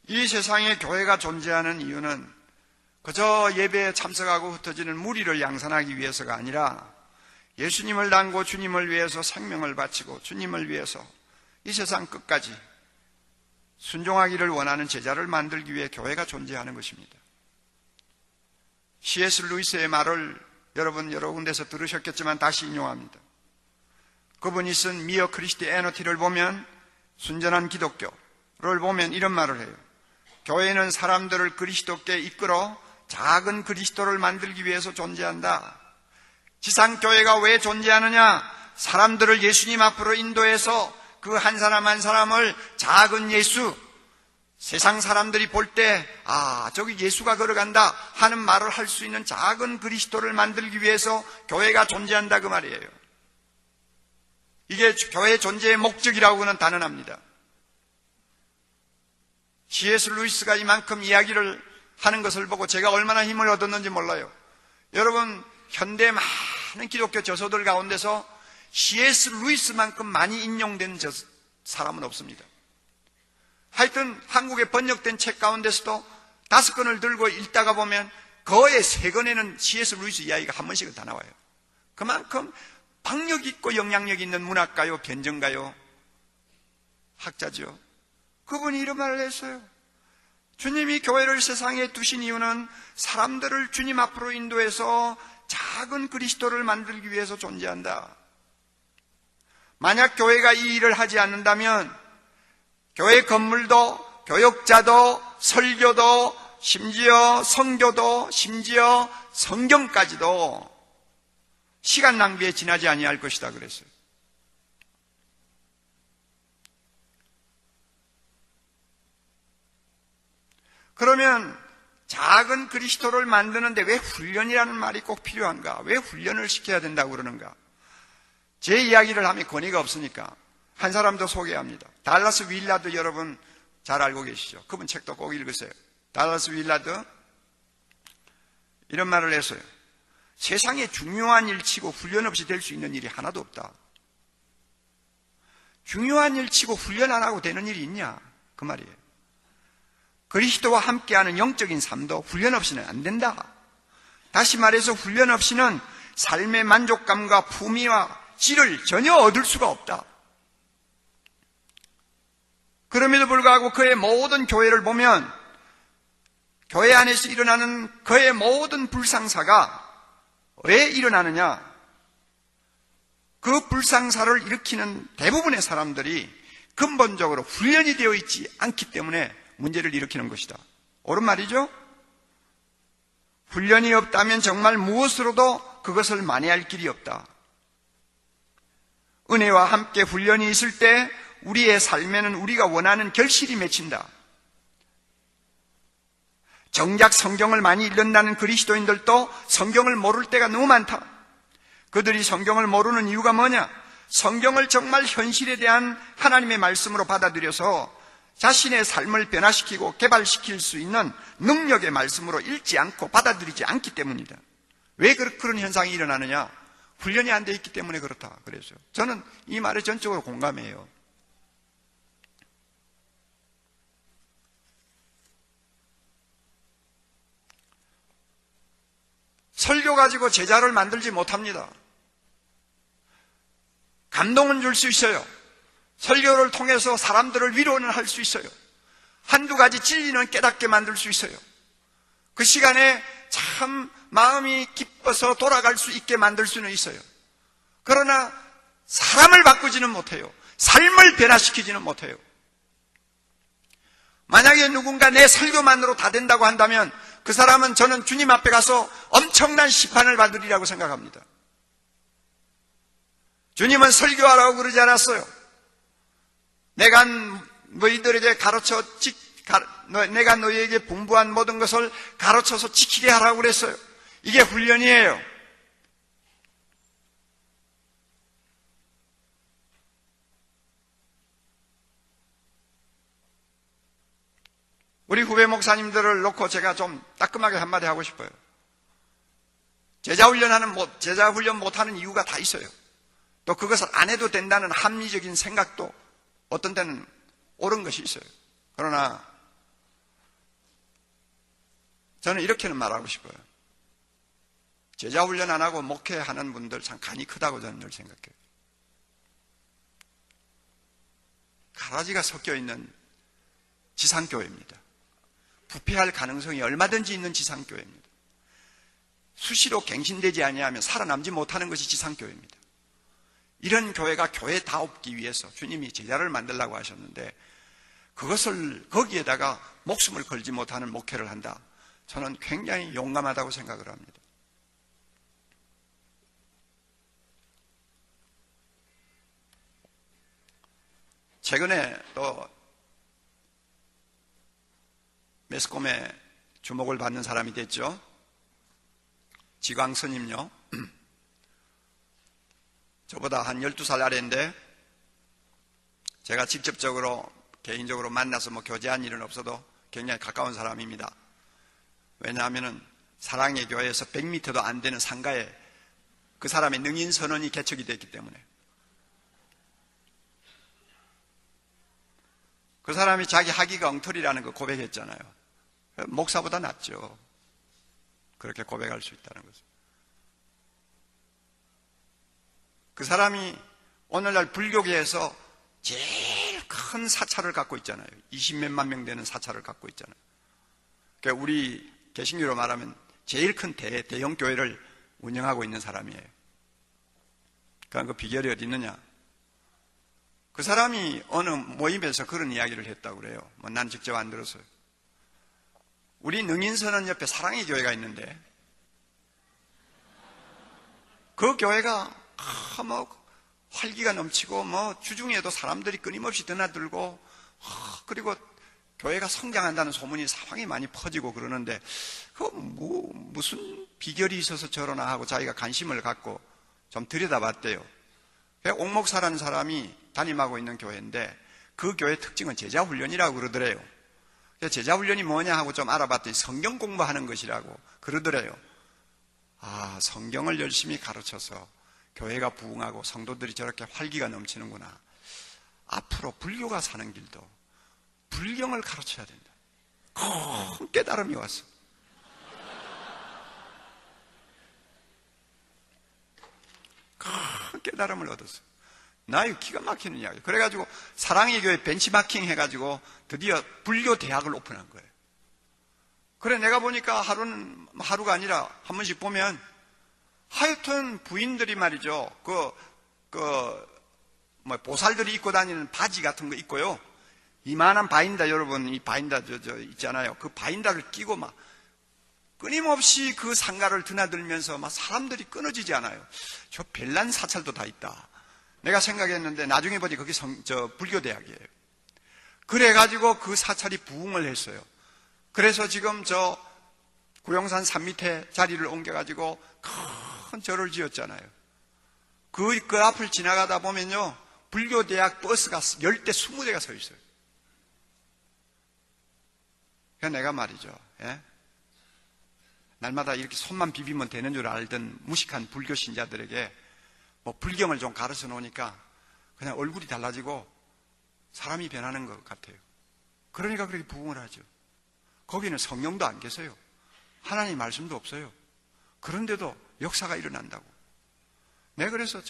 이 세상에 교회가 존재하는 이유는 그저 예배에 참석하고 흩어지는 무리를 양산하기 위해서가 아니라 예수님을 닮고 주님을 위해서 생명을 바치고 주님을 위해서 이 세상 끝까지 순종하기를 원하는 제자를 만들기 위해 교회가 존재하는 것입니다. C.S. 루이스의 말을 여러분 여러 군데서 들으셨겠지만 다시 인용합니다. 그분이 쓴 미어 크리스티애너티를 보면 순전한 기독교를 보면 이런 말을 해요. 교회는 사람들을 그리스도께 이끌어 작은 그리스도를 만들기 위해서 존재한다. 지상교회가 왜 존재하느냐? 사람들을 예수님 앞으로 인도해서 그 한 사람 한 사람을 작은 예수, 세상 사람들이 볼 때, 저기 예수가 걸어간다 하는 말을 할 수 있는 작은 그리스도를 만들기 위해서 교회가 존재한다 그 말이에요. 이게 교회의 존재의 목적이라고는 단언합니다. C.S. 루이스가 이만큼 이야기를 하는 것을 보고 제가 얼마나 힘을 얻었는지 몰라요. 여러분, 현대 많은 기독교 저서들 가운데서 C.S. 루이스만큼 많이 인용된 사람은 없습니다. 하여튼 한국에 번역된 책 가운데서도 5권을 들고 읽다가 보면 거의 3권에는 C.S. 루이스 이야기가 한 번씩은 다 나와요. 그만큼 박력 있고 영향력 있는 문학가요, 변정가요, 학자죠. 그분이 이런 말을 했어요. 주님이 교회를 세상에 두신 이유는 사람들을 주님 앞으로 인도해서 작은 그리스도를 만들기 위해서 존재한다. 만약 교회가 이 일을 하지 않는다면 교회 건물도, 교역자도, 설교도, 심지어 성교도, 심지어 성경까지도 시간 낭비에 지나지 아니할 것이다 그랬어요. 그러면 작은 그리스도를 만드는데 왜 훈련이라는 말이 꼭 필요한가? 왜 훈련을 시켜야 된다고 그러는가? 제 이야기를 하면 권위가 없으니까 한 사람 더 소개합니다. 달라스 윌라드 여러분 잘 알고 계시죠? 그분 책도 꼭 읽으세요. 달라스 윌라드 이런 말을 했어요. 세상에 중요한 일치고 훈련 없이 될 수 있는 일이 하나도 없다. 중요한 일치고 훈련 안 하고 되는 일이 있냐? 그 말이에요. 그리스도와 함께하는 영적인 삶도 훈련 없이는 안 된다. 다시 말해서 훈련 없이는 삶의 만족감과 품위와 질을 전혀 얻을 수가 없다. 그럼에도 불구하고 그의 모든 교회를 보면 교회 안에서 일어나는 그의 모든 불상사가 왜 일어나느냐? 그 불상사를 일으키는 대부분의 사람들이 근본적으로 훈련이 되어 있지 않기 때문에 문제를 일으키는 것이다. 옳은 말이죠? 훈련이 없다면 정말 무엇으로도 그것을 만회할 길이 없다. 은혜와 함께 훈련이 있을 때 우리의 삶에는 우리가 원하는 결실이 맺힌다. 정작 성경을 많이 읽는다는 그리스도인들도 성경을 모를 때가 너무 많다. 그들이 성경을 모르는 이유가 뭐냐? 성경을 정말 현실에 대한 하나님의 말씀으로 받아들여서 자신의 삶을 변화시키고 개발시킬 수 있는 능력의 말씀으로 읽지 않고 받아들이지 않기 때문이다. 왜 그런 현상이 일어나느냐? 훈련이 안 돼 있기 때문에 그렇다 그랬어요. 저는 이 말에 전적으로 공감해요. 설교 가지고 제자를 만들지 못합니다. 감동은 줄 수 있어요. 설교를 통해서 사람들을 위로는 할 수 있어요. 한두 가지 진리는 깨닫게 만들 수 있어요. 그 시간에 참 마음이 기뻐서 돌아갈 수 있게 만들 수는 있어요. 그러나 사람을 바꾸지는 못해요. 삶을 변화시키지는 못해요. 만약에 누군가 내 설교만으로 다 된다고 한다면 그 사람은 저는 주님 앞에 가서 엄청난 심판을 받으리라고 생각합니다. 주님은 설교하라고 그러지 않았어요. 내가 너희들에게 내가 너희에게 분부한 모든 것을 가르쳐서 지키게 하라고 그랬어요. 이게 훈련이에요. 우리 후배 목사님들을 놓고 제가 좀 따끔하게 한마디 하고 싶어요. 제자 훈련 못하는 이유가 다 있어요. 또 그것을 안 해도 된다는 합리적인 생각도 어떤 때는 옳은 것이 있어요. 그러나 저는 이렇게는 말하고 싶어요. 제자 훈련 안 하고 목회하는 분들 참 간이 크다고 저는 늘 생각해요. 가라지가 섞여 있는 지상교회입니다. 부패할 가능성이 얼마든지 있는 지상교회입니다. 수시로 갱신되지 아니하면 살아남지 못하는 것이 지상교회입니다. 이런 교회가 교회다옵기 위해서 주님이 제자를 만들라고 하셨는데 그것을 거기에다가 목숨을 걸지 못하는 목회를 한다. 저는 굉장히 용감하다고 생각을 합니다. 최근에 또 매스컴에 주목을 받는 사람이 됐죠. 지광선님요. 저보다 한 12살 아래인데 제가 직접적으로 개인적으로 만나서 교제한 일은 없어도 굉장히 가까운 사람입니다. 왜냐하면 사랑의 교회에서 100m도 안 되는 상가에 그 사람의 능인선언이 개척이 됐기 때문에. 그 사람이 자기 학위가 엉터리라는 거 고백했잖아요. 목사보다 낫죠. 그렇게 고백할 수 있다는 거죠. 그 사람이 오늘날 불교계에서 제일 큰 사찰을 갖고 있잖아요. 20몇만 명 되는 사찰을 갖고 있잖아요. 그러니까 우리 개신교로 말하면 제일 큰 대형 교회를 운영하고 있는 사람이에요. 그러니까 그 비결이 어디 있느냐? 그 사람이 어느 모임에서 그런 이야기를 했다고 그래요. 난 직접 안 들었어요. 우리 능인선언 옆에 사랑의 교회가 있는데 그 교회가 활기가 넘치고 주중에도 사람들이 끊임없이 드나들고 그리고 교회가 성장한다는 소문이 사방에 많이 퍼지고 그러는데 무슨 비결이 있어서 저러나 하고 자기가 관심을 갖고 좀 들여다봤대요. 옥목사라는 사람이 담임하고 있는 교회인데 그 교회 특징은 제자훈련이라고 그러더래요. 제자훈련이 뭐냐 하고 좀 알아봤더니 성경 공부하는 것이라고 그러더래요. 성경을 열심히 가르쳐서 교회가 부흥하고 성도들이 저렇게 활기가 넘치는구나. 앞으로 불교가 사는 길도 불경을 가르쳐야 된다. 큰 깨달음이 왔어. 큰 깨달음을 얻었어. 나 이거 기가 막히는 이야기. 그래가지고 사랑의 교회 벤치마킹 해가지고 드디어 불교 대학을 오픈한 거예요. 그래 내가 보니까 하루가 아니라 한 번씩 보면 하여튼 부인들이 말이죠. 보살들이 입고 다니는 바지 같은 거 입고요. 이만한 바인다 여러분, 이 바인다 있잖아요. 그 바인다를 끼고 막 끊임없이 그 상가를 드나들면서 막 사람들이 끊어지지 않아요. 저 별난 사찰도 다 있다. 내가 생각했는데 나중에 보니 그게 불교대학이에요. 그래가지고 그 사찰이 부흥을 했어요. 그래서 지금 저 구룡산 산 밑에 자리를 옮겨가지고 큰 절을 지었잖아요. 그 앞을 지나가다 보면요. 불교대학 버스가 10대 20대가 서 있어요. 그래서 내가 말이죠. 날마다 이렇게 손만 비비면 되는 줄 알던 무식한 불교 신자들에게 불경을 좀 가르쳐 놓으니까 그냥 얼굴이 달라지고 사람이 변하는 것 같아요. 그러니까 그렇게 부흥을 하죠. 거기는 성령도 안 계세요. 하나님 말씀도 없어요. 그런데도 역사가 일어난다고. 내가 그래서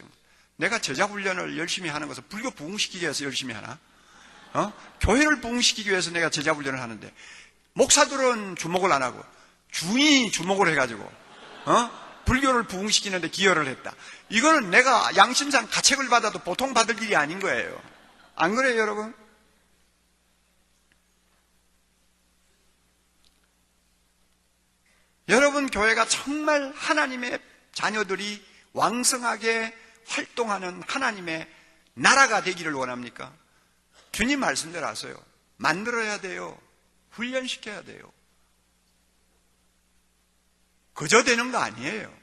내가 제자 훈련을 열심히 하는 것은 불교 부흥시키기 위해서 열심히 하나? 교회를 부흥시키기 위해서 내가 제자 훈련을 하는데 목사들은 주목을 안 하고 주인이 주목을 해가지고 불교를 부흥시키는데 기여를 했다. 이거는 내가 양심상 가책을 받아도 보통 받을 일이 아닌 거예요. 안 그래요, 여러분? 여러분 교회가 정말 하나님의 자녀들이 왕성하게 활동하는 하나님의 나라가 되기를 원합니까? 주님 말씀대로 하세요. 만들어야 돼요. 훈련시켜야 돼요. 그저 되는 거 아니에요.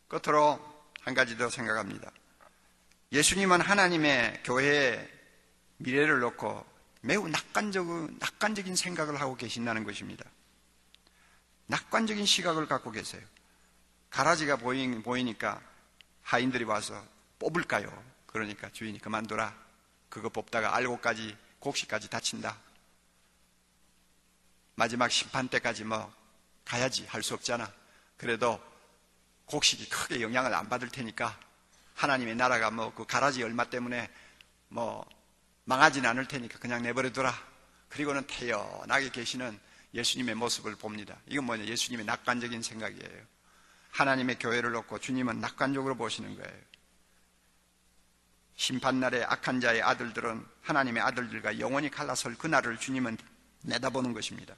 끝으로 한 가지 더 생각합니다. 예수님은 하나님의 교회의 미래를 놓고 매우 낙관적인 생각을 하고 계신다는 것입니다. 낙관적인 시각을 갖고 계세요. 가라지가 보이니까 하인들이 와서 뽑을까요? 그러니까 주인이 그만둬라. 그거 뽑다가 알고까지 곡식까지 다친다. 마지막 심판 때까지 가야지 할 수 없잖아. 그래도 곡식이 크게 영향을 안 받을 테니까 하나님의 나라가 그 가라지 얼마 때문에 망하진 않을 테니까 그냥 내버려둬라. 그리고는 태연하게 계시는 예수님의 모습을 봅니다. 이건 뭐냐? 예수님의 낙관적인 생각이에요. 하나님의 교회를 놓고 주님은 낙관적으로 보시는 거예요. 심판날에 악한 자의 아들들은 하나님의 아들들과 영원히 갈라설 그날을 주님은 내다보는 것입니다.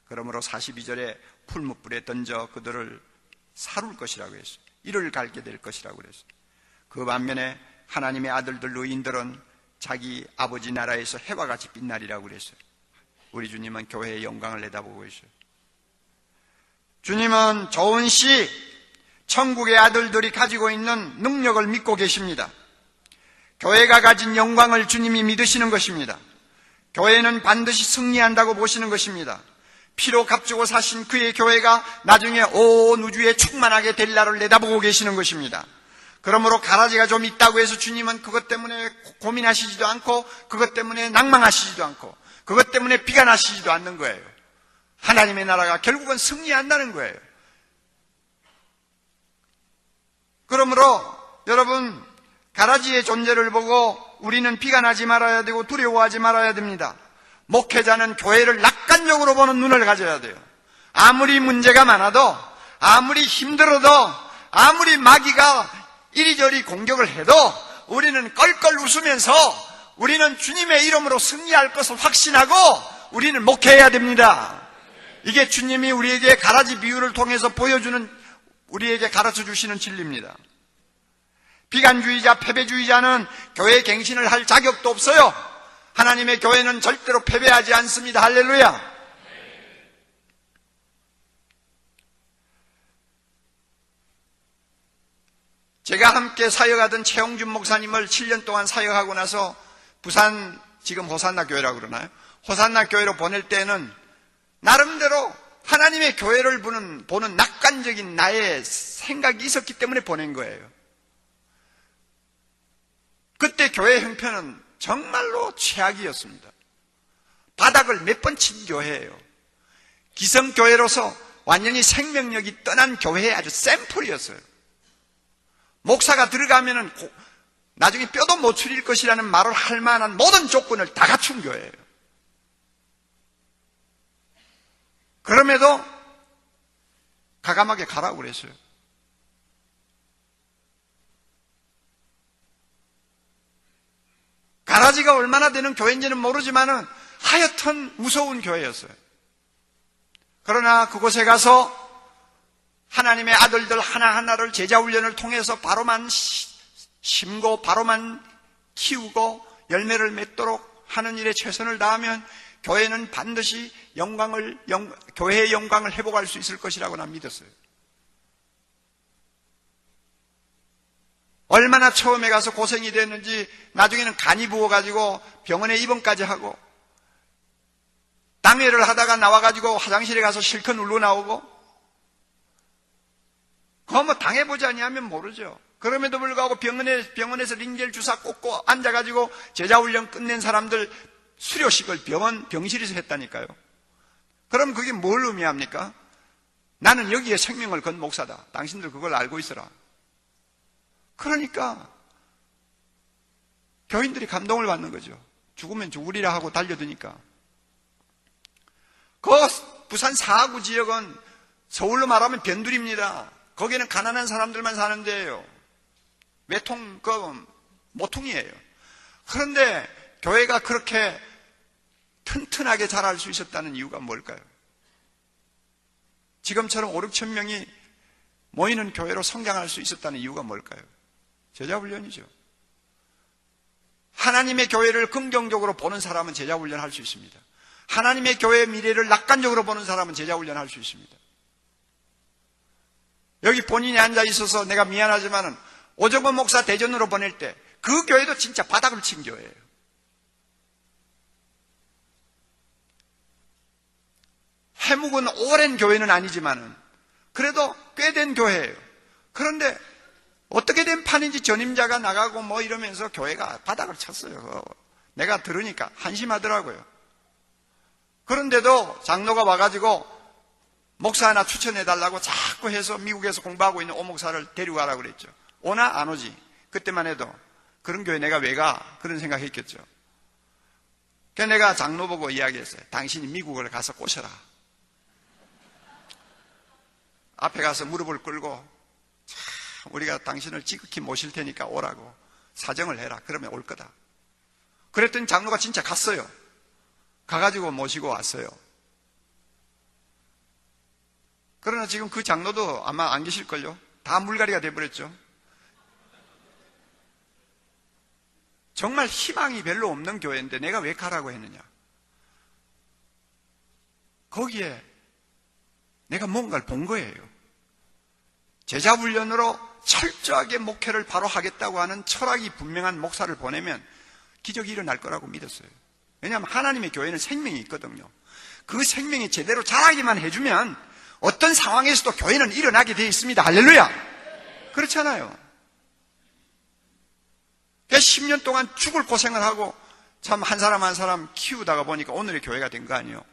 그러므로 42절에 풀무불에 던져 그들을 사룰 것이라고 했어요. 이를 갈게 될 것이라고 그랬어요. 그 반면에 하나님의 아들들 의인들은 자기 아버지 나라에서 해와 같이 빛나리라고 그랬어요. 우리 주님은 교회의 영광을 내다보고 있어요. 주님은 좋은 시, 천국의 아들들이 가지고 있는 능력을 믿고 계십니다. 교회가 가진 영광을 주님이 믿으시는 것입니다. 교회는 반드시 승리한다고 보시는 것입니다. 피로 값주고 사신 그의 교회가 나중에 온 우주에 충만하게 될 날을 내다보고 계시는 것입니다. 그러므로 가라지가 좀 있다고 해서 주님은 그것 때문에 고민하시지도 않고, 그것 때문에 낭망하시지도 않고, 그것 때문에 비관하시지도 않는 거예요. 하나님의 나라가 결국은 승리한다는 거예요. 그러므로 여러분, 가라지의 존재를 보고 우리는 비관하지 말아야 되고 두려워하지 말아야 됩니다. 목회자는 교회를 낙관적으로 보는 눈을 가져야 돼요. 아무리 문제가 많아도, 아무리 힘들어도, 아무리 마귀가 이리저리 공격을 해도 우리는 껄껄 웃으면서 우리는 주님의 이름으로 승리할 것을 확신하고 우리는 목회해야 됩니다. 이게 주님이 우리에게 가라지 비유를 통해서 보여주는, 우리에게 가르쳐 주시는 진리입니다. 비관주의자, 패배주의자는 교회 갱신을 할 자격도 없어요. 하나님의 교회는 절대로 패배하지 않습니다. 할렐루야. 제가 함께 사역하던 최영준 목사님을 7년 동안 사역하고 나서 부산, 지금 호산나 교회라고 그러나요? 호산나 교회로 보낼 때는 나름대로 하나님의 교회를 보는 낙관적인 나의 생각이 있었기 때문에 보낸 거예요. 그때 교회 형편은 정말로 최악이었습니다. 바닥을 몇 번 친 교회예요. 기성교회로서 완전히 생명력이 떠난 교회의 아주 샘플이었어요. 목사가 들어가면은 나중에 뼈도 못 추릴 것이라는 말을 할 만한 모든 조건을 다 갖춘 교회예요. 그럼에도 가감하게 가라고 그랬어요. 가라지가 얼마나 되는 교회인지는 모르지만은 하여튼 무서운 교회였어요. 그러나 그곳에 가서 하나님의 아들들 하나하나를 제자훈련을 통해서 바로만 심고 바로만 키우고 열매를 맺도록 하는 일에 최선을 다하면 교회는 반드시 교회의 영광을 회복할 수 있을 것이라고 난 믿었어요. 얼마나 처음에 가서 고생이 됐는지 나중에는 간이 부어가지고 병원에 입원까지 하고 당회를 하다가 나와가지고 화장실에 가서 실컷 울고 나오고 그거 뭐 당해보지 아니하면 모르죠. 그럼에도 불구하고 병원에서 링겔 주사 꽂고 앉아가지고 제자훈련 끝낸 사람들 수료식을 병실에서 했다니까요. 그럼 그게 뭘 의미합니까? 나는 여기에 생명을 건 목사다. 당신들 그걸 알고 있어라. 그러니까 교인들이 감동을 받는 거죠. 죽으면 죽으리라 하고 달려드니까. 그 부산 사하구 지역은 서울로 말하면 변두리입니다. 거기는 가난한 사람들만 사는 데예요. 모퉁이에요. 그런데 교회가 그렇게 튼튼하게 자랄 수 있었다는 이유가 뭘까요? 지금처럼 5, 6천 명이 모이는 교회로 성장할 수 있었다는 이유가 뭘까요? 제자훈련이죠. 하나님의 교회를 긍정적으로 보는 사람은 제자훈련 할 수 있습니다. 하나님의 교회의 미래를 낙관적으로 보는 사람은 제자훈련 할 수 있습니다. 여기 본인이 앉아 있어서 내가 미안하지만은 오정권 목사 대전으로 보낼 때 그 교회도 진짜 바닥을 친 교회예요. 해묵은 오랜 교회는 아니지만은 그래도 꽤 된 교회예요. 그런데 어떻게 된 판인지 전임자가 나가고 뭐 이러면서 교회가 바닥을 쳤어요. 내가 들으니까 한심하더라고요. 그런데도 장로가 와가지고 목사 하나 추천해달라고 자꾸 해서 미국에서 공부하고 있는 오목사를 데려가라고 그랬죠. 오나 안 오지. 그때만 해도 그런 교회 내가 왜 가? 그런 생각했겠죠. 그래서 내가 장로 보고 이야기했어요. 당신이 미국을 가서 꼬셔라. 앞에 가서 무릎을 꿇고 우리가 당신을 지극히 모실 테니까 오라고 사정을 해라. 그러면 올 거다. 그랬더니 장로가 진짜 갔어요. 가가지고 모시고 왔어요. 그러나 지금 그 장로도 아마 안 계실걸요. 다 물갈이가 돼버렸죠. 정말 희망이 별로 없는 교회인데 내가 왜 가라고 했느냐? 거기에 내가 뭔가를 본 거예요. 제자훈련으로 철저하게 목회를 바로 하겠다고 하는 철학이 분명한 목사를 보내면 기적이 일어날 거라고 믿었어요. 왜냐하면 하나님의 교회는 생명이 있거든요. 그 생명이 제대로 자라기만 해주면 어떤 상황에서도 교회는 일어나게 되어 있습니다. 할렐루야! 그렇잖아요. 10년 동안 죽을 고생을 하고 참 한 사람 한 사람 키우다가 보니까 오늘의 교회가 된 거 아니에요.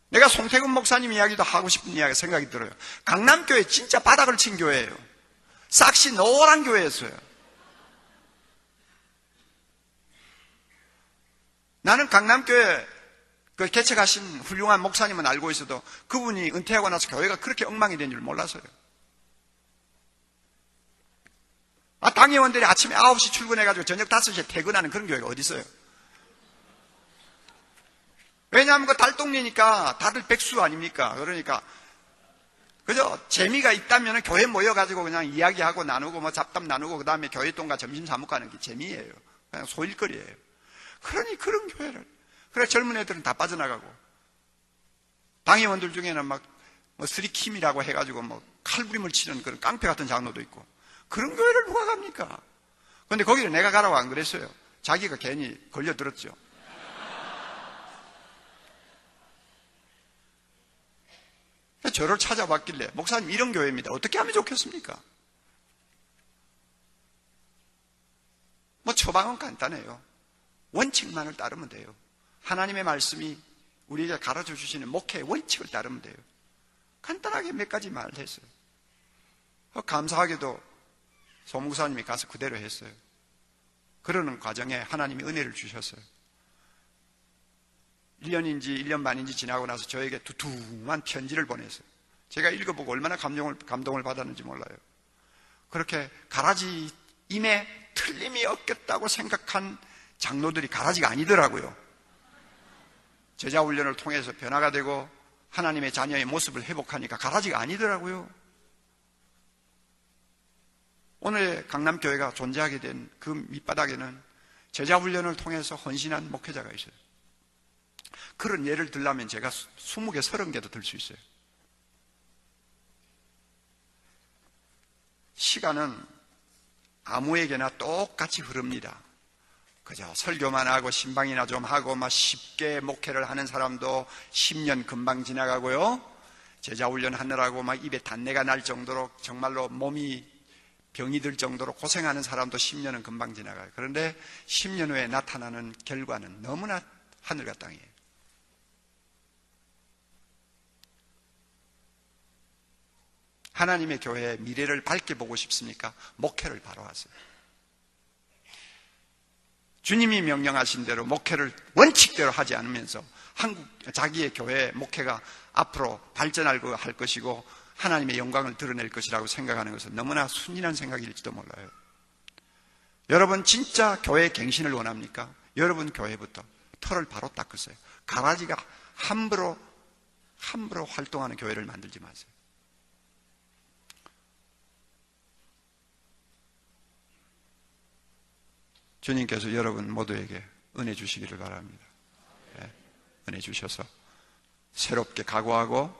내가 송태근 목사님 이야기도 하고 싶은 이야기 생각이 들어요. 강남교회 진짜 바닥을 친 교회예요. 싹시 노란 교회였어요. 나는 강남교회 그 개척하신 훌륭한 목사님은 알고 있어도 그분이 은퇴하고 나서 교회가 그렇게 엉망이 된 줄 몰랐어요. 당회원들이 아침에 9시 출근해가지고 저녁 5시에 퇴근하는 그런 교회가 어디 있어요? 왜냐하면 그 달동리니까 다들 백수 아닙니까? 그러니까 그저 재미가 있다면 교회 모여가지고 그냥 이야기하고 나누고 뭐 잡담 나누고 그 다음에 교회 동과 점심 사 먹고 하는 게 재미예요. 그냥 소일거리예요. 그러니 그런 교회를 그래 젊은 애들은 다 빠져나가고 당회원들 중에는 막 뭐 스리킴이라고 해가지고 뭐 칼부림을 치는 그런 깡패 같은 장로도 있고 그런 교회를 누가 갑니까? 그런데 거기를 내가 가라고 안 그랬어요. 자기가 괜히 걸려들었죠. 저를 찾아봤길래 목사님 이런 교회입니다. 어떻게 하면 좋겠습니까? 뭐 처방은 간단해요. 원칙만을 따르면 돼요. 하나님의 말씀이 우리에게 가르쳐 주시는 목회의 원칙을 따르면 돼요. 간단하게 몇 가지 말을 했어요. 감사하게도 소목사님이 가서 그대로 했어요. 그러는 과정에 하나님이 은혜를 주셨어요. 1년인지 1년 반인지 지나고 나서 저에게 두툼한 편지를 보냈어요. 제가 읽어보고 얼마나 감동을 받았는지 몰라요. 그렇게 가라지 임에 틀림이 없겠다고 생각한 장로들이 가라지가 아니더라고요. 제자훈련을 통해서 변화가 되고 하나님의 자녀의 모습을 회복하니까 가라지가 아니더라고요. 오늘 강남교회가 존재하게 된 그 밑바닥에는 제자훈련을 통해서 헌신한 목회자가 있어요. 그런 예를 들려면 제가 20개, 30개도 들 수 있어요. 시간은 아무에게나 똑같이 흐릅니다. 그저 설교만 하고 신방이나 좀 하고 막 쉽게 목회를 하는 사람도 10년 금방 지나가고요. 제자훈련 하느라고 막 입에 단내가 날 정도로 정말로 몸이 병이 들 정도로 고생하는 사람도 10년은 금방 지나가요. 그런데 10년 후에 나타나는 결과는 너무나 하늘과 땅이에요. 하나님의 교회의 미래를 밝게 보고 싶습니까? 목회를 바로 하세요. 주님이 명령하신 대로 목회를 원칙대로 하지 않으면서 자기의 교회 목회가 앞으로 발전할 것이고 하나님의 영광을 드러낼 것이라고 생각하는 것은 너무나 순진한 생각일지도 몰라요. 여러분 진짜 교회 갱신을 원합니까? 여러분 교회부터 털을 바로 닦으세요. 가라지가 함부로 활동하는 교회를 만들지 마세요. 주님께서 여러분 모두에게 은혜 주시기를 바랍니다. 네, 은혜 주셔서 새롭게 각오하고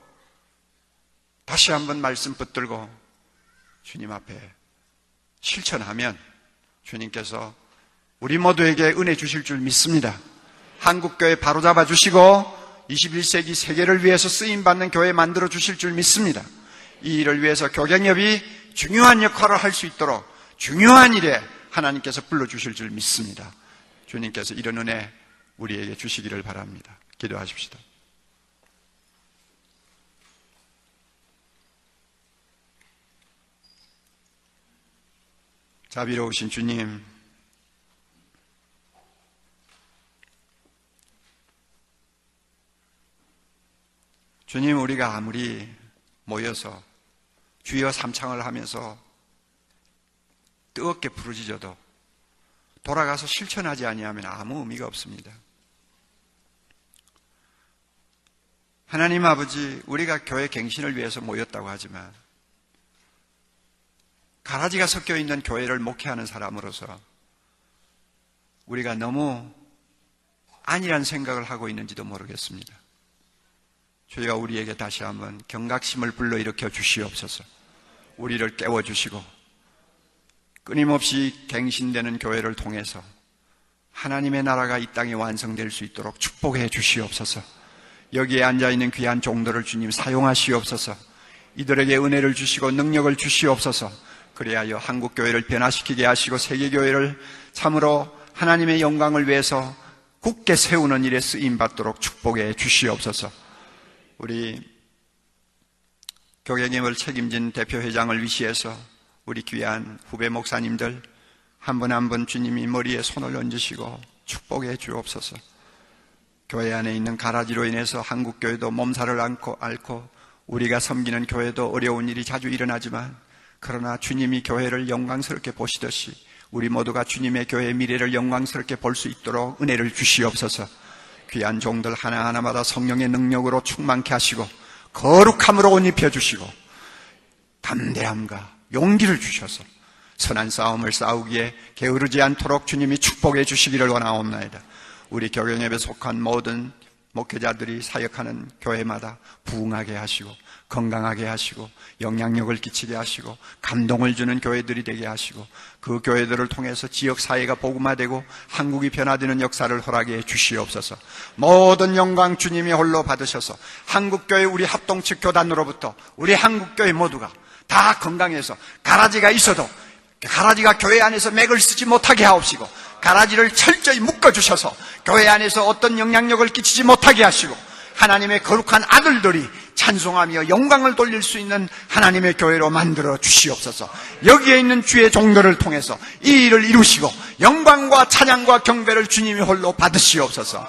다시 한번 말씀 붙들고 주님 앞에 실천하면 주님께서 우리 모두에게 은혜 주실 줄 믿습니다. 한국교회 바로잡아 주시고 21세기 세계를 위해서 쓰임받는 교회 만들어 주실 줄 믿습니다. 이 일을 위해서 교경협이 중요한 역할을 할 수 있도록 중요한 일에 하나님께서 불러주실 줄 믿습니다. 주님께서 이런 은혜 우리에게 주시기를 바랍니다. 기도하십시다. 자비로우신 주님, 주님 우리가 아무리 모여서 주여 삼창을 하면서 뜨겁게 부르짖어도 돌아가서 실천하지 아니하면 아무 의미가 없습니다. 하나님 아버지, 우리가 교회 갱신을 위해서 모였다고 하지만 가라지가 섞여 있는 교회를 목회하는 사람으로서 우리가 너무 아니란 생각을 하고 있는지도 모르겠습니다. 주여 우리에게 다시 한번 경각심을 불러일으켜 주시옵소서. 우리를 깨워주시고 끊임없이 갱신되는 교회를 통해서 하나님의 나라가 이 땅에 완성될 수 있도록 축복해 주시옵소서. 여기에 앉아있는 귀한 종들을 주님 사용하시옵소서. 이들에게 은혜를 주시고 능력을 주시옵소서. 그리하여 한국교회를 변화시키게 하시고 세계교회를 참으로 하나님의 영광을 위해서 굳게 세우는 일에 쓰임받도록 축복해 주시옵소서. 우리 교계임을 책임진 대표회장을 위시해서 우리 귀한 후배 목사님들 한 분 한 분 주님이 머리에 손을 얹으시고 축복해 주옵소서. 교회 안에 있는 가라지로 인해서 한국교회도 몸살을 앓고 우리가 섬기는 교회도 어려운 일이 자주 일어나지만 그러나 주님이 교회를 영광스럽게 보시듯이 우리 모두가 주님의 교회의 미래를 영광스럽게 볼 수 있도록 은혜를 주시옵소서. 귀한 종들 하나하나마다 성령의 능력으로 충만케 하시고 거룩함으로 옷 입혀주시고 담대함과 용기를 주셔서 선한 싸움을 싸우기에 게으르지 않도록 주님이 축복해 주시기를 원하옵나이다. 우리 교경협에 속한 모든 목회자들이 사역하는 교회마다 부흥하게 하시고 건강하게 하시고 영향력을 끼치게 하시고 감동을 주는 교회들이 되게 하시고 그 교회들을 통해서 지역사회가 복음화되고 한국이 변화되는 역사를 허락해 주시옵소서. 모든 영광 주님이 홀로 받으셔서 한국교회 우리 합동측 교단으로부터 우리 한국교회 모두가 다 건강해서 가라지가 있어도 가라지가 교회 안에서 맥을 쓰지 못하게 하옵시고 가라지를 철저히 묶어주셔서 교회 안에서 어떤 영향력을 끼치지 못하게 하시고 하나님의 거룩한 아들들이 찬송하며 영광을 돌릴 수 있는 하나님의 교회로 만들어 주시옵소서. 여기에 있는 주의 종들을 통해서 이 일을 이루시고 영광과 찬양과 경배를 주님이 홀로 받으시옵소서.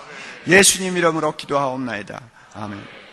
예수님 이름으로 기도하옵나이다. 아멘.